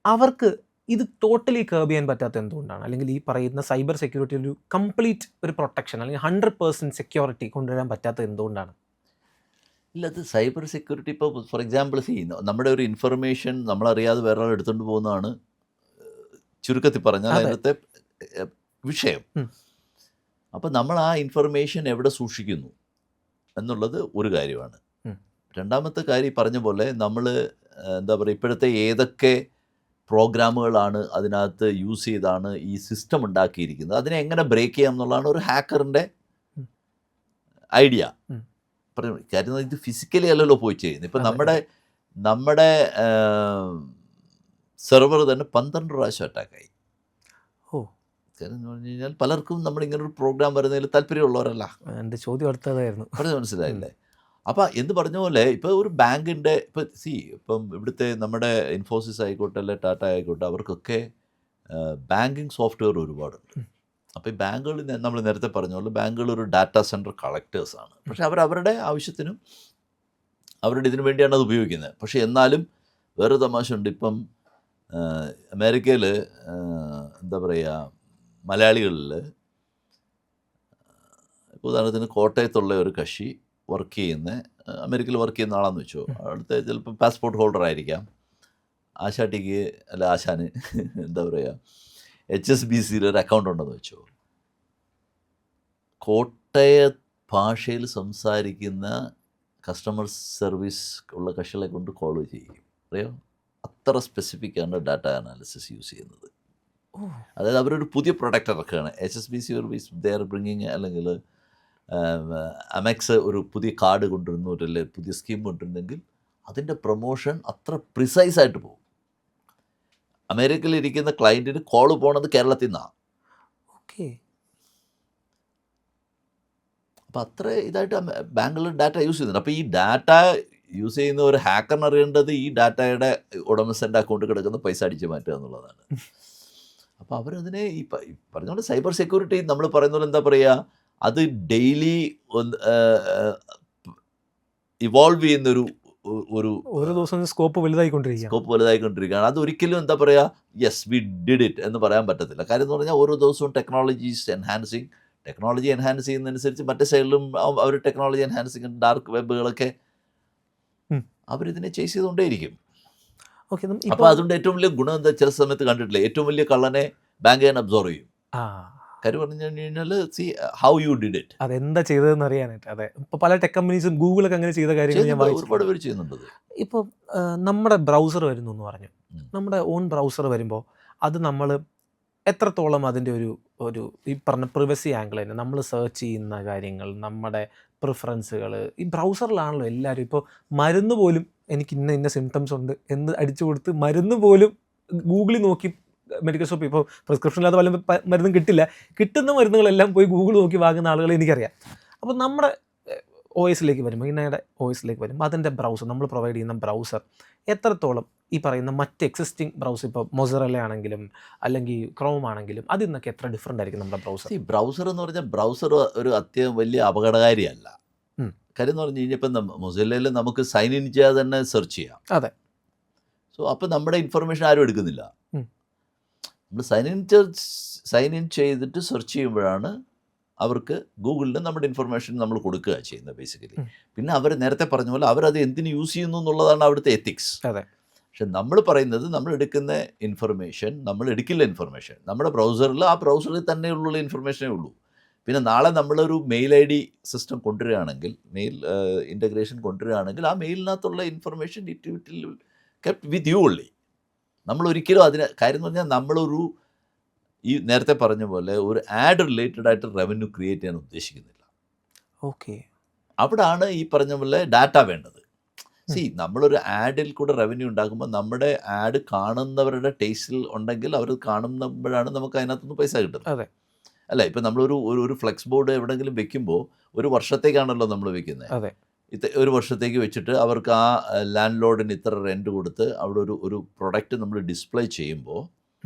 അവർക്ക് ഇത് ടോട്ടലി കേർബ് ചെയ്യാൻ പറ്റാത്ത എന്തുകൊണ്ടാണ്? അല്ലെങ്കിൽ ഈ പറയുന്ന സൈബർ സെക്യൂരിറ്റി ഒരു കംപ്ലീറ്റ് ഒരു പ്രൊട്ടക്ഷൻ അല്ലെങ്കിൽ 100% സെക്യൂരിറ്റി കൊണ്ടുവരാൻ പറ്റാത്തത് എന്തുകൊണ്ടാണ്? ഇല്ല, അത് സൈബർ സെക്യൂരിറ്റി ഇപ്പോൾ ഫോർ എക്സാമ്പിൾ നമ്മുടെ ഒരു ഇൻഫർമേഷൻ നമ്മളറിയാതെ വേറെ ആൾ എടുത്തുകൊണ്ട് പോകുന്നതാണ് ചുരുക്കത്തിൽ പറഞ്ഞാൽ അതെ. അതിനകത്തെ വിഷയം. ഉം. അപ്പോൾ നമ്മൾ ആ ഇൻഫർമേഷൻ എവിടെ സൂക്ഷിക്കുന്നു എന്നുള്ളത് ഒരു കാര്യമാണ്. ഉം. രണ്ടാമത്തെ കാര്യം ഈ പറഞ്ഞ പോലെ നമ്മൾ എന്താ പറയുക ഇപ്പോഴത്തെ ഏതൊക്കെ പ്രോഗ്രാമുകളാണ് അതിനകത്ത് യൂസ് ചെയ്താണ് ഈ സിസ്റ്റം ഉണ്ടാക്കിയിരിക്കുന്നത്, അതിനെ എങ്ങനെ ബ്രേക്ക് ചെയ്യാം എന്നുള്ളതാണ് ഒരു ഹാക്കറിൻ്റെ ഉം. ഐഡിയ. ഉം. കാര്യം ഇത് ഫിസിക്കലി അല്ലല്ലോ പോയി ചെയ്യുന്നത്. ഇപ്പം അതെ. നമ്മുടെ സെർവർ തന്നെ 12 പ്രാവശ്യം അറ്റാക്കായി. ഓ കാര്യം എന്ന് പറഞ്ഞു കഴിഞ്ഞാൽ പലർക്കും നമ്മളിങ്ങനൊരു പ്രോഗ്രാം വരുന്നതിൽ താല്പര്യമുള്ളവരല്ല. എൻ്റെ ചോദ്യം അടുത്തതായിരുന്നു. പറഞ്ഞത് മനസ്സിലായില്ലേ? അപ്പോൾ എന്ത് പറഞ്ഞ പോലെ ഇപ്പോൾ ഒരു ബാങ്കിൻ്റെ ഇപ്പം ഇവിടുത്തെ നമ്മുടെ ഇൻഫോസിസ് ആയിക്കോട്ടെ അല്ലെ ടാറ്റ ആയിക്കോട്ടെ അവർക്കൊക്കെ ബാങ്കിങ് സോഫ്റ്റ്വെയർ ഒരുപാടുണ്ട്. ഉം. അപ്പോൾ ഈ ബാങ്കുകൾ നമ്മൾ നേരത്തെ പറഞ്ഞ പോലെ ബാങ്കുകൾ ഒരു ഡാറ്റാ സെൻറ്റർ കളക്ടേഴ്സാണ്. പക്ഷേ അവരുടെ ആവശ്യത്തിനും അവരുടെ ഇതിനു വേണ്ടിയാണ് അത് ഉപയോഗിക്കുന്നത്. പക്ഷേ എന്നാലും വേറെ തമാശ ഉണ്ട്. ഇപ്പം അമേരിക്കയിൽ എന്താ പറയുക മലയാളികളിൽ ഇപ്പോൾ ഉദാഹരണത്തിന് കോട്ടയത്തുള്ള ഒരു കക്ഷി വർക്ക് ചെയ്യുന്ന അമേരിക്കയിൽ വർക്ക് ചെയ്യുന്ന ആളാന്ന് വെച്ചോ. അവിടുത്തെ ചിലപ്പോൾ പാസ്പോർട്ട് ഹോൾഡർ ആയിരിക്കാം. ആശാട്ടിക്ക് അല്ല ആശാന് എന്താ പറയുക HSBCയിൽ ഒരു അക്കൗണ്ട് ഉണ്ടെന്ന് വെച്ചോ. കോട്ടയ ഭാഷയിൽ സംസാരിക്കുന്ന കസ്റ്റമർ സർവീസ് ഉള്ള കക്ഷികളെ കൊണ്ട് കോൾ ചെയ്യും. അറിയോ, അത്ര സ്പെസിഫിക്കാണ് ഡാറ്റ അനാലിസിസ് യൂസ് ചെയ്യുന്നത്. ഓ അതായത് അവരൊരു പുതിയ പ്രൊഡക്റ്റ് ഇറക്കുകയാണ്. HSBC service they are bringing, അല്ലെങ്കിൽ അമെക്സ് ഒരു പുതിയ കാർഡ് കൊണ്ടുവരുന്നു, ഒരു പുതിയ സ്കീം കൊണ്ടുവരുന്നെങ്കിൽ അതിൻ്റെ പ്രൊമോഷൻ അത്ര പ്രിസൈസായിട്ട് പോകും. അമേരിക്കയിൽ ഇരിക്കുന്ന ക്ലയൻറ്റിന് കോൾ പോണത് കേരളത്തിൽ നിന്നാണ്. ഓക്കെ. അപ്പോൾ അത്ര ഇതായിട്ട് ബാങ്കുകൾ ഡാറ്റ യൂസ് ചെയ്യുന്നുണ്ട്. അപ്പോൾ ഈ ഡാറ്റ യൂസ് ചെയ്യുന്ന ഒരു ഹാക്കറിന് അറിയേണ്ടത് ഈ ഡാറ്റയുടെ ഉടമസ്ഥൻ്റെ അക്കൗണ്ടിൽ കിടക്കുന്ന പൈസ അടിച്ച് മാറ്റുക എന്നുള്ളതാണ്. അപ്പോൾ അവരതിനെ ഈ പറഞ്ഞ പോലെ സൈബർ സെക്യൂരിറ്റി നമ്മൾ പറയുന്ന പോലെ എന്താ പറയുക, അത് ഡെയിലി ഇവോൾവ് ചെയ്യുന്നൊരു ഓരോ ദിവസം സ്കോപ്പ് വലുതായിക്കൊണ്ടിരിക്കുകയാണ്. സ്കോപ്പ് വലുതായിക്കൊണ്ടിരിക്കുകയാണ്. അതൊരിക്കലും എന്താ പറയുക യെസ് വി ഡിഡ് ഇറ്റ് എന്ന് പറയാൻ പറ്റത്തില്ല. കാര്യം എന്ന് പറഞ്ഞാൽ ഓരോ ദിവസവും ടെക്നോളജി എൻഹാൻസ് ചെയ്യുന്നതനുസരിച്ച് മറ്റേ സൈഡിലും അവർ ടെക്നോളജി എൻഹാൻസിങ് ഡാർക്ക് വെബുകളൊക്കെ അവരിതിനെ ചേസ് ചെയ്തുകൊണ്ടേയിരിക്കും. ഓക്കെ. അപ്പോൾ അതുകൊണ്ട് ഏറ്റവും വലിയ ഗുണം എന്താ ചില സമയത്ത് കണ്ടിട്ടില്ല, ഏറ്റവും വലിയ കള്ളനെ ബാങ്ക് ചെയ്യാൻ അബ്സോർവ് ചെയ്യും. കാര്യം പറഞ്ഞു കഴിഞ്ഞാൽ ഹൗ യു ഡിഡ് ഇറ്റ്, അതെന്താ ചെയ്തതെന്ന് അറിയാനായിട്ട്. അതെ, ഇപ്പോൾ പല ടെക് കമ്പനീസും ഗൂഗിളൊക്കെ അങ്ങനെ ചെയ്ത കാര്യങ്ങൾ ഞാൻ ഒരുപാട് പേര് ചെയ്യുന്നുണ്ട്. ഇപ്പോൾ നമ്മുടെ ബ്രൗസർ വരുന്നു എന്ന് പറഞ്ഞു. ഉം. നമ്മുടെ ഓൺ ബ്രൗസർ വരുമ്പോൾ അത് നമ്മൾ എത്രത്തോളം അതിൻ്റെ ഒരു ഈ പറഞ്ഞ പ്രിവസി ആംഗിൾ തന്നെ നമ്മൾ സെർച്ച് ചെയ്യുന്ന കാര്യങ്ങൾ, നമ്മുടെ പ്രിഫറൻസുകൾ ഈ ബ്രൗസറിലാണല്ലോ എല്ലാവരും. ഇപ്പോൾ മരുന്ന് പോലും എനിക്ക് ഇന്ന സിംറ്റംസ് ഉണ്ട് എന്ന് അടിച്ചു കൊടുത്ത് മരുന്ന് പോലും ഗൂഗിളിൽ നോക്കി മെഡിക്കൽ ഷോപ്പ് ഇപ്പോൾ പ്രിസ്ക്രിപ്ഷൻ ഇല്ലാതെ വല്ല മരുന്നും കിട്ടുന്ന മരുന്നുകളെല്ലാം പോയി ഗൂഗിൾ നോക്കി വാങ്ങുന്ന ആളുകളെ എനിക്കറിയാം. അപ്പോൾ നമ്മുടെ OSലേക്ക് വരുമ്പോൾ ഇന്നയുടെ OSലേക്ക് വരുമ്പോൾ അതിൻ്റെ ബ്രൗസർ നമ്മൾ പ്രൊവൈഡ് ചെയ്യുന്ന ബ്രൗസർ എത്രത്തോളം ഈ പറയുന്ന മറ്റ് എക്സിസ്റ്റിംഗ് ബ്രൗസർ ഇപ്പോൾ മൊസറല്ല ആണെങ്കിലും അല്ലെങ്കിൽ ക്രോം ആണെങ്കിലും അതിൽ നിന്നൊക്കെ എത്ര ഡിഫറൻ്റ് ആയിരിക്കും നമ്മുടെ ബ്രൗസർ? ബ്രൗസർ എന്ന് പറഞ്ഞാൽ ബ്രൗസർ ഒരു വലിയ അപകടകാരിയല്ല. കാര്യം എന്ന് പറഞ്ഞു കഴിഞ്ഞാൽ ഇപ്പം മൊസില്ലയിൽ നമുക്ക് സൈൻ ഇൻ ചെയ്യാതെ തന്നെ സെർച്ച് ചെയ്യാം. അതെ. സോ അപ്പം നമ്മുടെ ഇൻഫർമേഷൻ ആരും എടുക്കുന്നില്ല. നമ്മൾ സൈൻ ഇൻ ചെയ്തിട്ട് സെർച്ച് ചെയ്യുമ്പോഴാണ് അവർക്ക് ഗൂഗിളിന് നമ്മുടെ ഇൻഫർമേഷൻ നമ്മൾ കൊടുക്കുക ചെയ്യുന്നത് ബേസിക്കലി. പിന്നെ അവർ നേരത്തെ പറഞ്ഞ പോലെ അവരത് എന്തിന് യൂസ് ചെയ്യുന്നു എന്നുള്ളതാണ് അവിടുത്തെ എത്തിക്സ്. അതെ. പക്ഷെ നമ്മൾ പറയുന്നത് നമ്മൾ എടുക്കുന്ന ഇൻഫർമേഷൻ, നമ്മൾ എടുക്കില്ല ഇൻഫർമേഷൻ നമ്മുടെ ബ്രൗസറിൽ, ആ ബ്രൗസറിൽ തന്നെയുള്ള ഇൻഫർമേഷനേ ഉള്ളൂ. പിന്നെ നാളെ നമ്മളൊരു മെയിൽ ID സിസ്റ്റം കൊണ്ടുവരികയാണെങ്കിൽ, മെയിൽ ഇൻ്റഗ്രേഷൻ കൊണ്ടുവരികയാണെങ്കിൽ ആ മെയിലിനകത്തുള്ള information it will kept with you only. നമ്മളൊരിക്കലും അതിന് കാര്യം എന്ന് പറഞ്ഞാൽ നമ്മളൊരു ഈ നേരത്തെ പറഞ്ഞ പോലെ ഒരു ആഡ് റിലേറ്റഡ് ആയിട്ട് റവന്യൂ ക്രിയേറ്റ് ചെയ്യാൻ ഉദ്ദേശിക്കുന്നില്ല. ഓക്കെ. അവിടാണ് ഈ പറഞ്ഞ പോലെ ഡാറ്റ വേണ്ടത്. നമ്മളൊരു ആഡിൽ കൂടെ റവന്യൂ ഉണ്ടാക്കുമ്പോൾ നമ്മുടെ ആഡ് കാണുന്നവരുടെ ടേസ്റ്റിൽ ഉണ്ടെങ്കിൽ അവർ കാണുമ്പോഴാണ് നമുക്ക് അതിനകത്തുനിന്ന് പൈസ കിട്ടുന്നത്. അതെ. അല്ല, ഇപ്പം നമ്മളൊരു ഒരു ഫ്ലെക്സ് ബോർഡ് എവിടെയെങ്കിലും വെക്കുമ്പോൾ ഒരു വർഷത്തേക്കാണല്ലോ നമ്മൾ വെക്കുന്നത്. അതെ. ഒരു വർഷത്തേക്ക് വെച്ചിട്ട് അവർക്ക് ആ ലാൻഡ് ലോഡിന് ഇത്ര റെൻറ്റ് കൊടുത്ത് അവിടെ ഒരു പ്രൊഡക്റ്റ് നമ്മൾ ഡിസ്പ്ലേ ചെയ്യുമ്പോൾ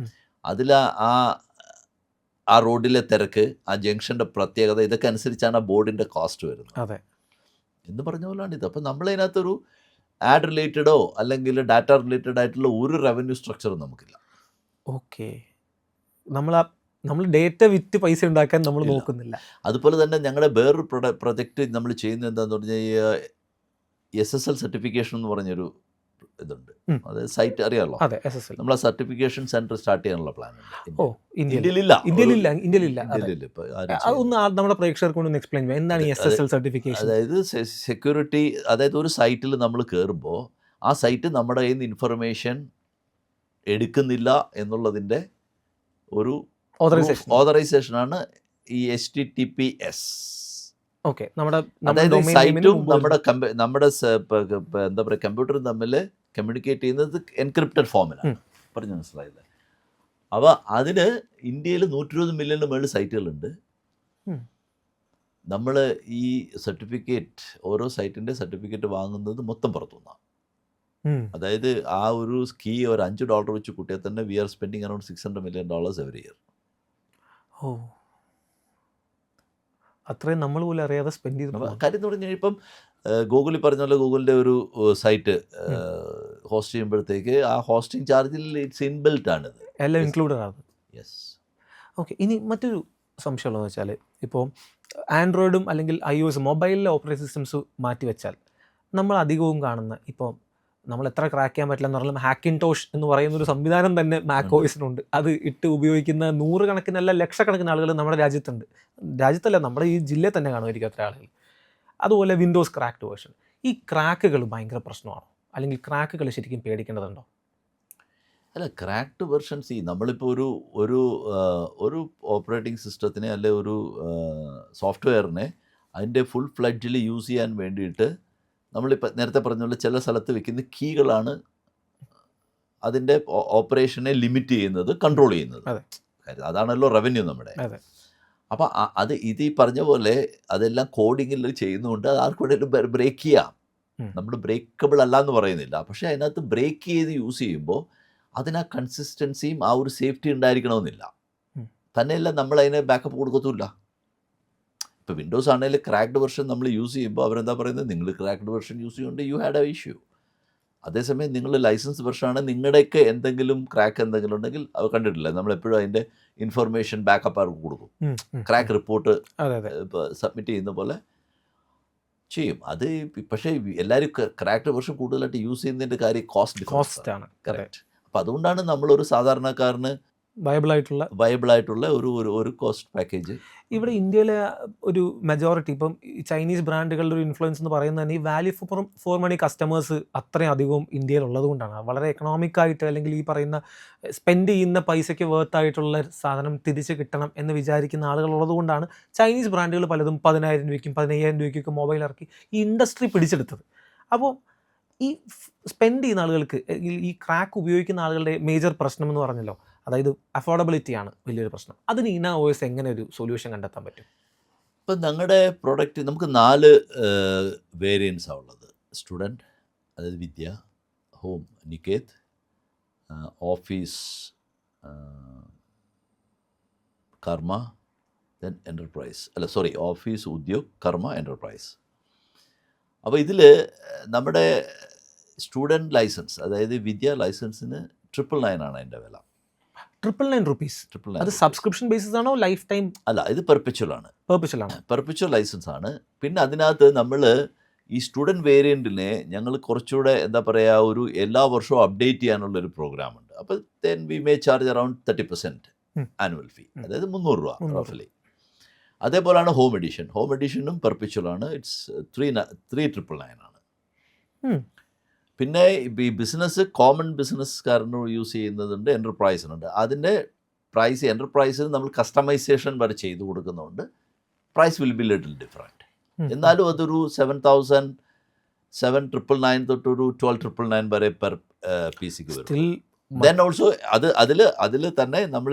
അതിൽ ആ റോഡിലെ തിരക്ക്, ആ ജംഗ്ഷൻ്റെ പ്രത്യേകത, ഇതൊക്കെ അനുസരിച്ചാണ് ആ ബോർഡിൻ്റെ കോസ്റ്റ് വരുന്നത്. അതെ. എന്ന് പറഞ്ഞ പോലെയാണ് ഇത്. അപ്പം നമ്മളതിനകത്തൊരു ആഡ് റിലേറ്റഡോ അല്ലെങ്കിൽ ഡാറ്റ റിലേറ്റഡ് ആയിട്ടുള്ള ഒരു റവന്യൂ സ്ട്രക്ചറും നമുക്കില്ല. ഓക്കെ. നമ്മൾ ഡേറ്റ വിറ്റ് പൈസ ഉണ്ടാക്കാൻ നമ്മൾ ഇല്ല. നോക്കുന്നില്ല. അതുപോലെ തന്നെ ഞങ്ങളുടെ വേറൊരു പ്രൊജക്റ്റ് നമ്മൾ ചെയ്യുന്നത് എന്താണെന്ന് പറഞ്ഞാൽ ഈ SSL സർട്ടിഫിക്കേഷൻ എന്ന് പറഞ്ഞൊരു ഇതുണ്ട്. അത് സൈറ്റ് അറിയാമല്ലോ. അതെ. SSL. നമ്മൾ ആ സർട്ടിഫിക്കേഷൻ സെൻറ്റർ സ്റ്റാർട്ട് ചെയ്യാനുള്ള പ്ലാൻ ഉണ്ട്. ഓ, ഇന്ത്യയിലില്ല. ഇന്ത്യയിലില്ല. അതെ. ഇന്ത്യയിലില്ല. ഇപ്പോൾ ആരും അതൊന്ന് നമ്മുടെ പ്രേക്ഷകർക്ക് ഒന്ന് എക്സ്പ്ലെയിൻ ചെയ്യാം. എന്താണ് ഈ SSL സർട്ടിഫിക്കേഷൻ? അതായത് സെക്യൂരിറ്റി, അതായത് ഒരു സൈറ്റിൽ നമ്മൾ കയറുമ്പോൾ ആ സൈറ്റ് നമ്മുടെ കയ്യിൽ നിന്ന് ഇൻഫർമേഷൻ എടുക്കുന്നില്ല എന്നുള്ളതിൻ്റെ ഒരു ഓതറൈസേഷനാണ് ഈ HTTPS. ഓക്കെ. നമ്മുടെ അതായത് സൈറ്റും നമ്മുടെ എന്താ പറയുക കമ്പ്യൂട്ടറും തമ്മിൽ കമ്മ്യൂണിക്കേറ്റ് ചെയ്യുന്നത് എൻക്രിപ്റ്റഡ് ഫോമിലാണ്. പറഞ്ഞു മനസ്സിലായില്ല? അപ്പോൾ അതിന് ഇന്ത്യയിൽ 120 മില്യണിന് മുകളിൽ സൈറ്റുകളുണ്ട്. നമ്മൾ ഈ സർട്ടിഫിക്കറ്റ്, ഓരോ സൈറ്റിൻ്റെ സർട്ടിഫിക്കറ്റ് വാങ്ങുന്നത് മൊത്തം പുറത്തുനിന്നാണ്. അതായത് ആ ഒരു കീ ഒരു $5 വെച്ച് കൂട്ടിയാൽ തന്നെ we are spending around $600 million every year. ഓ, അത്രയും നമ്മൾ പോലും അറിയാതെ സ്പെൻഡ് ചെയ്ത് കാര്യം എന്ന് പറഞ്ഞു കഴിഞ്ഞാൽ ഇപ്പം ഗൂഗിളിൽ പറഞ്ഞ പോലെ ഗൂഗിളിൻ്റെ ഒരു സൈറ്റ് ഹോസ്റ്റ് ചെയ്യുമ്പോഴത്തേക്ക് ആ ഹോസ്റ്റിംഗ് ചാർജിൽ ഇറ്റ്സ് ഇൻബിൽറ്റ് ആണ്, എല്ലാം ഇൻക്ലൂഡഡ് ആണ്. യെസ്. ഓക്കെ. ഇനി മറ്റൊരു സംശയമുള്ളതെന്ന് വെച്ചാൽ, ഇപ്പോൾ ആൻഡ്രോയിഡും അല്ലെങ്കിൽ iOS മൊബൈലിലെ ഓപ്പറേറ്റിംഗ് സിസ്റ്റംസ് മാറ്റി വെച്ചാൽ നമ്മൾ അധികവും കാണുന്ന, ഇപ്പോൾ നമ്മൾ എത്ര ക്രാക്ക് ചെയ്യാൻ പറ്റില്ല എന്ന് പറഞ്ഞാലും ഹാക്കിൻടോഷ് എന്ന് പറയുന്നൊരു സംവിധാനം തന്നെ മാക്OSനുണ്ട്. അത് ഇട്ട് ഉപയോഗിക്കുന്ന നൂറുകണക്കിനല്ല ലക്ഷക്കണക്കിന് ആളുകൾ നമ്മുടെ രാജ്യത്തുണ്ട്. രാജ്യത്തല്ല, നമ്മുടെ ഈ ജില്ലയിൽ തന്നെ കാണുമായിരിക്കും അത്ര ആളുകൾ. അതുപോലെ വിൻഡോസ് ക്രാക്ഡ് വേർഷൻ. ഈ ക്രാക്കുകൾ ഭയങ്കര പ്രശ്നമാണോ, അല്ലെങ്കിൽ ക്രാക്കുകൾ ശരിക്കും പേടിക്കേണ്ടതുണ്ടോ? അല്ല, ക്രാക്ഡ് വെർഷൻസ് നമ്മളിപ്പോൾ ഒരു ഓപ്പറേറ്റിംഗ് സിസ്റ്റത്തിനെ അല്ലെ ഒരു സോഫ്റ്റ്വെയറിനെ അതിൻ്റെ ഫുൾ ഫ്ലെഡ്ജിൽ യൂസ് ചെയ്യാൻ വേണ്ടിയിട്ട് നമ്മളിപ്പോൾ നേരത്തെ പറഞ്ഞ പോലെ ചില സ്ഥലത്ത് വെക്കുന്ന കീകളാണ് അതിൻ്റെ ഓപ്പറേഷനെ ലിമിറ്റ് ചെയ്യുന്നത്, കൺട്രോൾ ചെയ്യുന്നത്. അതാണല്ലോ റവന്യൂ നമ്മുടെ. അപ്പോൾ ഇത് ഈ പറഞ്ഞ പോലെ അതെല്ലാം കോഡിങ്ങിൽ ചെയ്യുന്നതുകൊണ്ട് അത് ആർക്കുവേണേലും ബ്രേക്ക് ചെയ്യാം. നമ്മൾ ബ്രേക്കബിൾ അല്ല എന്ന് പറയുന്നില്ല, പക്ഷേ അതിനകത്ത് ബ്രേക്ക് ചെയ്ത് യൂസ് ചെയ്യുമ്പോൾ അതിന് ആ കൺസിസ്റ്റൻസിയും ആ ഒരു സേഫ്റ്റി ഉണ്ടായിരിക്കണമെന്നില്ല. തന്നെയല്ല നമ്മളതിന് ബാക്കപ്പ് കൊടുക്കത്തുമില്ല. ഇപ്പോൾ വിൻഡോസ് ആണെങ്കിൽ ക്രാക്ഡ് വെർഷൻ നമ്മൾ യൂസ് ചെയ്യുമ്പോൾ അവരെന്താ പറയുന്നത്, നിങ്ങൾ ക്രാക്ഡ് വെർഷൻ യൂസ് ചെയ്യുന്നുണ്ട്, യു ഹാഡ് എ ഇഷ്യൂ. അതേസമയം നിങ്ങൾ ലൈസൻസ് വെർഷനാണ്, നിങ്ങളുടെയൊക്കെ എന്തെങ്കിലും ക്രാക്ക് എന്തെങ്കിലും ഉണ്ടെങ്കിൽ അത് കണ്ടിട്ടില്ല, നമ്മളെപ്പോഴും അതിൻ്റെ ഇൻഫർമേഷൻ ബാക്കപ്പ് അവർക്ക് കൊടുക്കും. ക്രാക്ക് റിപ്പോർട്ട് ഇപ്പോൾ സബ്മിറ്റ് ചെയ്യുന്ന പോലെ ചെയ്യും. അത് പക്ഷേ എല്ലാവരും ക്രാക്ഡ് വെർഷൻ കൂടുതലായിട്ട് യൂസ് ചെയ്യുന്നതിൻ്റെ കാര്യം കോസ്റ്റാണ്. കറക്റ്റ്. അപ്പോൾ അതുകൊണ്ടാണ് നമ്മളൊരു സാധാരണക്കാരന് വയബിളായിട്ടുള്ള ഒരു കോസ്റ്റ് പാക്കേജ്. ഇവിടെ ഇന്ത്യയിലെ ഒരു മെജോറിറ്റി, ഇപ്പം ചൈനീസ് ബ്രാൻഡുകളുടെ ഒരു ഇൻഫ്ലുവൻസ് എന്ന് പറയുന്നത് തന്നെ ഈ വാല്യൂ ഫോർ മണി കസ്റ്റമേഴ്സ് അത്രയും അധികവും ഇന്ത്യയിൽ ഉള്ളത് കൊണ്ടാണ്. വളരെ എക്കണോമിക്കായിട്ട്, അല്ലെങ്കിൽ ഈ പറയുന്ന സ്പെൻഡ് ചെയ്യുന്ന പൈസയ്ക്ക് വേർത്തായിട്ടുള്ള സാധനം തിരിച്ച് കിട്ടണം എന്ന് വിചാരിക്കുന്ന ആളുകളുള്ളത് കൊണ്ടാണ് ചൈനീസ് ബ്രാൻഡുകൾ പലതും 10,000 രൂപയ്ക്കും 15,000 രൂപയ്ക്കൊക്കെ മൊബൈൽ ഇറക്കി ഈ ഇൻഡസ്ട്രി പിടിച്ചെടുത്തത്. അപ്പോൾ ഈ സ്പെൻഡ് ചെയ്യുന്ന ആളുകൾക്ക്, ഈ ക്രാക്ക് ഉപയോഗിക്കുന്ന ആളുകളുടെ മേജർ പ്രശ്നം എന്ന് പറഞ്ഞല്ലോ, അതായത് അഫോർഡബിലിറ്റിയാണ് വലിയൊരു പ്രശ്നം. അതിന് InnoOS എങ്ങനെ ഒരു സൊല്യൂഷൻ കണ്ടെത്താൻ പറ്റും? ഇപ്പം ഞങ്ങളുടെ പ്രോഡക്റ്റ് നമുക്ക് 4 വേരിയൻസാണ് ഉള്ളത്. സ്റ്റുഡൻറ്റ്, അതായത് വിദ്യ, ഹോം നികേത്, ഓഫീസ് കർമ്മ, ദെൻ എൻ്റർപ്രൈസ്. ഓഫീസ് ഉദ്യോഗ് കർമ്മ എൻ്റർപ്രൈസ്. അപ്പോൾ ഇതിൽ നമ്മുടെ സ്റ്റുഡൻറ്റ് ലൈസൻസ്, അതായത് വിദ്യ ലൈസൻസിന് 999 ആണ് അതിൻ്റെ വില. ₹999. ട്രിപ്പിൾ അത് 9. സബ്സ്ക്രിപ്ഷൻ ബേസിസ് ആണോ ലൈഫ് ടൈം അല്ല, ഇത് പെർപ്പച്വൽ ആണ്. പെർപ്പച്വൽ ആണ്? പെർപ്പച്വൽ ലൈസൻസ് ആണ്. പിന്നെ അതിനകത്ത് നമ്മൾ ഈ സ്റ്റുഡൻറ്റ് വേരിയൻറ്റിനെ ഞങ്ങൾ കുറച്ചുകൂടെ എന്താ പറയുക, ഒരു എല്ലാ വർഷവും അപ്ഡേറ്റ് ചെയ്യാനുള്ളൊരു പ്രോഗ്രാമുണ്ട്. അപ്പോൾ then we may charge around 30% annual fee, അതായത് ₹300 റഫലി. അതേപോലെയാണ് ഹോം എഡിഷൻ. ഹോം എഡിഷനും പെർപ്പച്വൽ ആണ്. ഇറ്റ്സ് 3999 ആണ്. പിന്നെ ഈ ബിസിനസ് കോമൺ ബിസിനസ്സുകാരന് യൂസ് ചെയ്യുന്നതുണ്ട്, എൻ്റർപ്രൈസിനുണ്ട്. അതിൻ്റെ പ്രൈസ് എൻ്റർപ്രൈസിന് നമ്മൾ കസ്റ്റമൈസേഷൻ വരെ ചെയ്ത് കൊടുക്കുന്നുണ്ട്. Price will be little different. എന്നാലും അതൊരു 7,999 തൊട്ടൊരു 12,999 വരെ പെർ പി സിക്ക് വരും. ദെൻ ഓൾസോ അതിൽ തന്നെ നമ്മൾ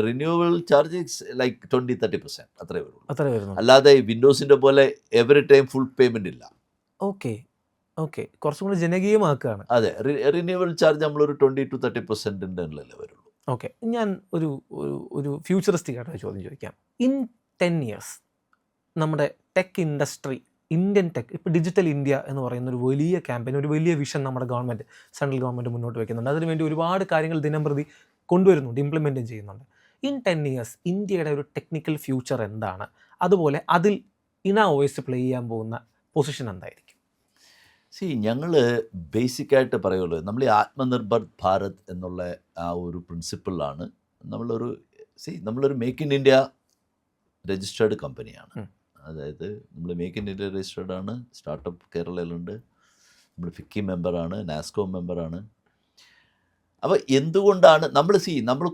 റിന്യൂവൽ ചാർജ് ലൈക്ക് 20-30% അത്രേ വരുള്ളൂ. അല്ലാതെ വിൻഡോസിൻ്റെ പോലെ എവറി ടൈം ഫുൾ പേയ്മെൻ്റ് ഇല്ല. ഓക്കെ, കുറച്ചും കൂടി ജനകീയമാക്കുകയാണ്. അതെ, റിന്യൂവൽ ചാർജ് നമ്മളൊരു 20-30% വരുള്ളൂ. ഓക്കെ, ഞാൻ ഒരു ഫ്യൂച്ചറിസ്റ്റിക് ആയിട്ടൊരു ചോദ്യം ചോദിക്കാം. ഇൻ 10 years നമ്മുടെ ടെക് ഇൻഡസ്ട്രി, ഇന്ത്യൻ ടെക്, ഇപ്പോൾ ഡിജിറ്റൽ ഇന്ത്യ എന്ന് പറയുന്ന ഒരു വലിയ ക്യാമ്പയിൻ, ഒരു വലിയ വിഷൻ നമ്മുടെ ഗവൺമെൻറ്, സെൻട്രൽ ഗവൺമെൻറ് മുന്നോട്ട് വയ്ക്കുന്നുണ്ട്. അതിനുവേണ്ടി ഒരുപാട് കാര്യങ്ങൾ ദിനംപ്രതി കൊണ്ടുവരുന്നുണ്ട്, ഇംപ്ലിമെൻറ്റും ചെയ്യുന്നുണ്ട്. ഇൻ 10 years ഇന്ത്യയുടെ ഒരു ടെക്നിക്കൽ ഫ്യൂച്ചർ എന്താണ്? അതുപോലെ അതിൽ OS പ്ലേ ചെയ്യാൻ പോകുന്ന പൊസിഷൻ എന്തായിരിക്കും? ഞങ്ങൾ ബേസിക്കായിട്ട് പറയുള്ളൂ, നമ്മൾ ഈ ആത്മനിർഭർ ഭാരത് എന്നുള്ള ആ ഒരു പ്രിൻസിപ്പിളാണ് നമ്മളൊരു മേക്ക് ഇൻ ഇന്ത്യ രജിസ്റ്റേർഡ് കമ്പനിയാണ്. അതായത് നമ്മൾ മേക്ക് ഇൻ ഇന്ത്യ രജിസ്റ്റേർഡ് ആണ്. സ്റ്റാർട്ടപ്പ് കേരളയിലുണ്ട്. നമ്മൾ ഫിക്കി മെമ്പറാണ്, നാസ്കോ മെമ്പറാണ്. അപ്പോൾ എന്തുകൊണ്ടാണ് നമ്മൾ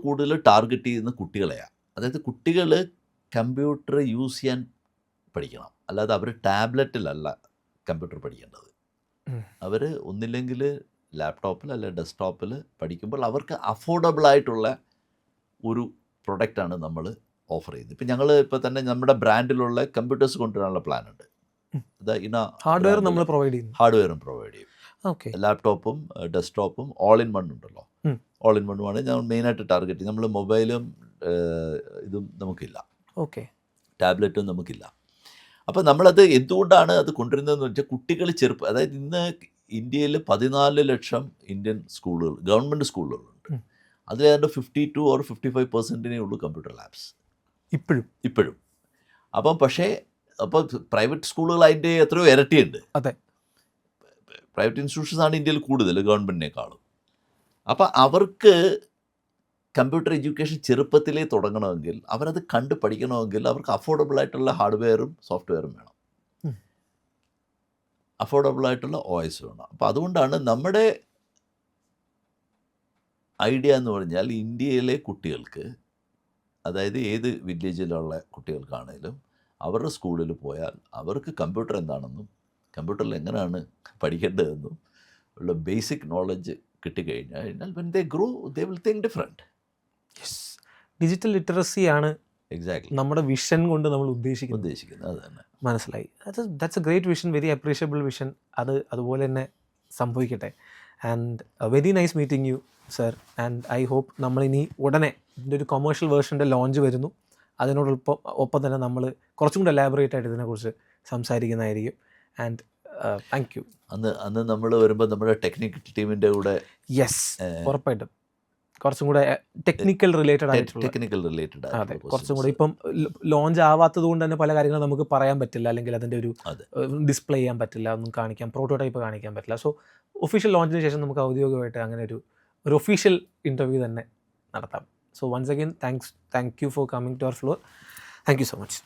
കൂടുതൽ ടാർഗറ്റ് ചെയ്യുന്ന കുട്ടികളെയാണ്. അതായത് കുട്ടികൾ കമ്പ്യൂട്ടർ യൂസ് ചെയ്യാൻ പഠിക്കണം, അല്ലാതെ അവർ ടാബ്ലറ്റിലല്ല കമ്പ്യൂട്ടർ പഠിക്കേണ്ടത്. അവർ ഒന്നില്ലെങ്കിൽ ലാപ്ടോപ്പിൽ അല്ലെ ഡെസ്ക്ടോപ്പിൽ പഠിക്കുമ്പോൾ അവർക്ക് അഫോർഡബിളായിട്ടുള്ള ഒരു പ്രൊഡക്റ്റാണ് നമ്മൾ ഓഫർ ചെയ്യുന്നത്. ഇപ്പം ഞങ്ങൾ ഇപ്പോൾ തന്നെ നമ്മുടെ ബ്രാൻഡിലുള്ള കമ്പ്യൂട്ടേഴ്സ് കൊണ്ടുവരാനുള്ള പ്ലാൻ ഉണ്ട്. ഹാർഡ്വെയർ നമ്മൾ പ്രൊവൈഡ് ചെയ്യും, ഹാർഡ്വെയറും പ്രൊവൈഡ് ചെയ്യും. ഓക്കെ, ലാപ്ടോപ്പും ഡെസ്ക്ടോപ്പും ഓൾ ഇൻ വൺ ഉണ്ടല്ലോ, ഓൾ ഇൻ വണ്ണുമാണ് ഞങ്ങൾ മെയിനായിട്ട് ടാർഗറ്റ് ചെയ്യും. നമ്മൾ മൊബൈലും ഇതും നമുക്കില്ല, ഓക്കെ, ടാബ്ലറ്റും നമുക്കില്ല. അപ്പോൾ നമ്മളത് എന്തുകൊണ്ടാണ് അത് കൊണ്ടുവരുന്നതെന്ന് വെച്ചാൽ കുട്ടികൾ അതായത് ഇന്ന് ഇന്ത്യയിൽ 14 ലക്ഷം ഇന്ത്യൻ സ്കൂളുകൾ, ഗവൺമെൻറ് സ്കൂളുകളുണ്ട്. അതിലേതാണ്ട് 52 or 55% ഉള്ളൂ കമ്പ്യൂട്ടർ ലാബ്സ് ഇപ്പോഴും. അപ്പം അപ്പോൾ പ്രൈവറ്റ് സ്കൂളുകൾ അതിൻ്റെ എത്രയോ ഇരട്ടിയുണ്ട്. അതെ, പ്രൈവറ്റ് ഇൻസ്റ്റിറ്റ്യൂഷൻസാണ് ഇന്ത്യയിൽ കൂടുതൽ ഗവൺമെൻറ്റിനേക്കാളും. അപ്പോൾ അവർക്ക് കമ്പ്യൂട്ടർ എഡ്യൂക്കേഷൻ ചെറുപ്പത്തിലേ തുടങ്ങണമെങ്കിൽ, അവരത് കണ്ട് പഠിക്കണമെങ്കിൽ അവർക്ക് അഫോർഡബിളായിട്ടുള്ള ഹാർഡ്വെയറും സോഫ്റ്റ്വെയറും വേണം, അഫോർഡബിളായിട്ടുള്ള OS വേണം. അപ്പോൾ അതുകൊണ്ടാണ് നമ്മുടെ ഐഡിയ എന്ന് പറഞ്ഞാൽ ഇന്ത്യയിലെ കുട്ടികൾക്ക്, അതായത് ഏത് വില്ലേജിലുള്ള കുട്ടികൾക്കാണേലും അവരുടെ സ്കൂളിൽ പോയാൽ അവർക്ക് കമ്പ്യൂട്ടർ എന്താണെന്നും കമ്പ്യൂട്ടറിൽ എങ്ങനെയാണ് പഠിക്കേണ്ടതെന്നും ഉള്ള ബേസിക് നോളജ് കിട്ടിക്കഴിഞ്ഞാൽ when they grow they will think different. Digital ലിറ്ററസിയാണ് എക്സാക്ട്ലി നമ്മുടെ വിഷൻ കൊണ്ട് നമ്മൾ ഉദ്ദേശിക്കുന്നത്. അത് തന്നെ മനസ്സിലായി. That's a great vision, very appreciable vision. അതുപോലെ തന്നെ സംഭവിക്കട്ടെ. And very nice meeting you sir. And I hope നമ്മളിനി ഉടനെ ഇതിൻ്റെ ഒരു കൊമേഴ്ഷ്യൽ വേർഷൻ്റെ ലോഞ്ച് വരുന്നു. ഒപ്പം തന്നെ നമ്മൾ കുറച്ചും കൂടെ എലാബറേറ്റ് ആയിട്ട് ഇതിനെക്കുറിച്ച് സംസാരിക്കുന്നതായിരിക്കും. And thank you. അന്ന് നമ്മൾ വരുമ്പോൾ നമ്മുടെ ടെക്നിക്കൽ ടീമിൻ്റെ കൂടെ ഉറപ്പായിട്ടും കുറച്ചും കൂടെ ടെക്നിക്കൽ റിലേറ്റഡ് അതെ, കുറച്ചും കൂടെ ഇപ്പം ലോഞ്ച് ആവാത്തത് കൊണ്ട് തന്നെ പല കാര്യങ്ങളും നമുക്ക് പറയാൻ പറ്റില്ല, അല്ലെങ്കിൽ അതിൻ്റെ ഒരു ഡിസ്പ്ലേ ചെയ്യാൻ പറ്റില്ല, ഒന്നും പ്രോട്ടോടൈപ്പ് കാണിക്കാൻ പറ്റില്ല. സോ ഒഫീഷ്യൽ ലോഞ്ചിന് ശേഷം നമുക്ക് ഔദ്യോഗികമായിട്ട് അങ്ങനെ ഒരു ഒഫീഷ്യൽ ഇൻ്റർവ്യൂ തന്നെ നടത്താം. So once again thank you for coming to our floor. Thank you so much.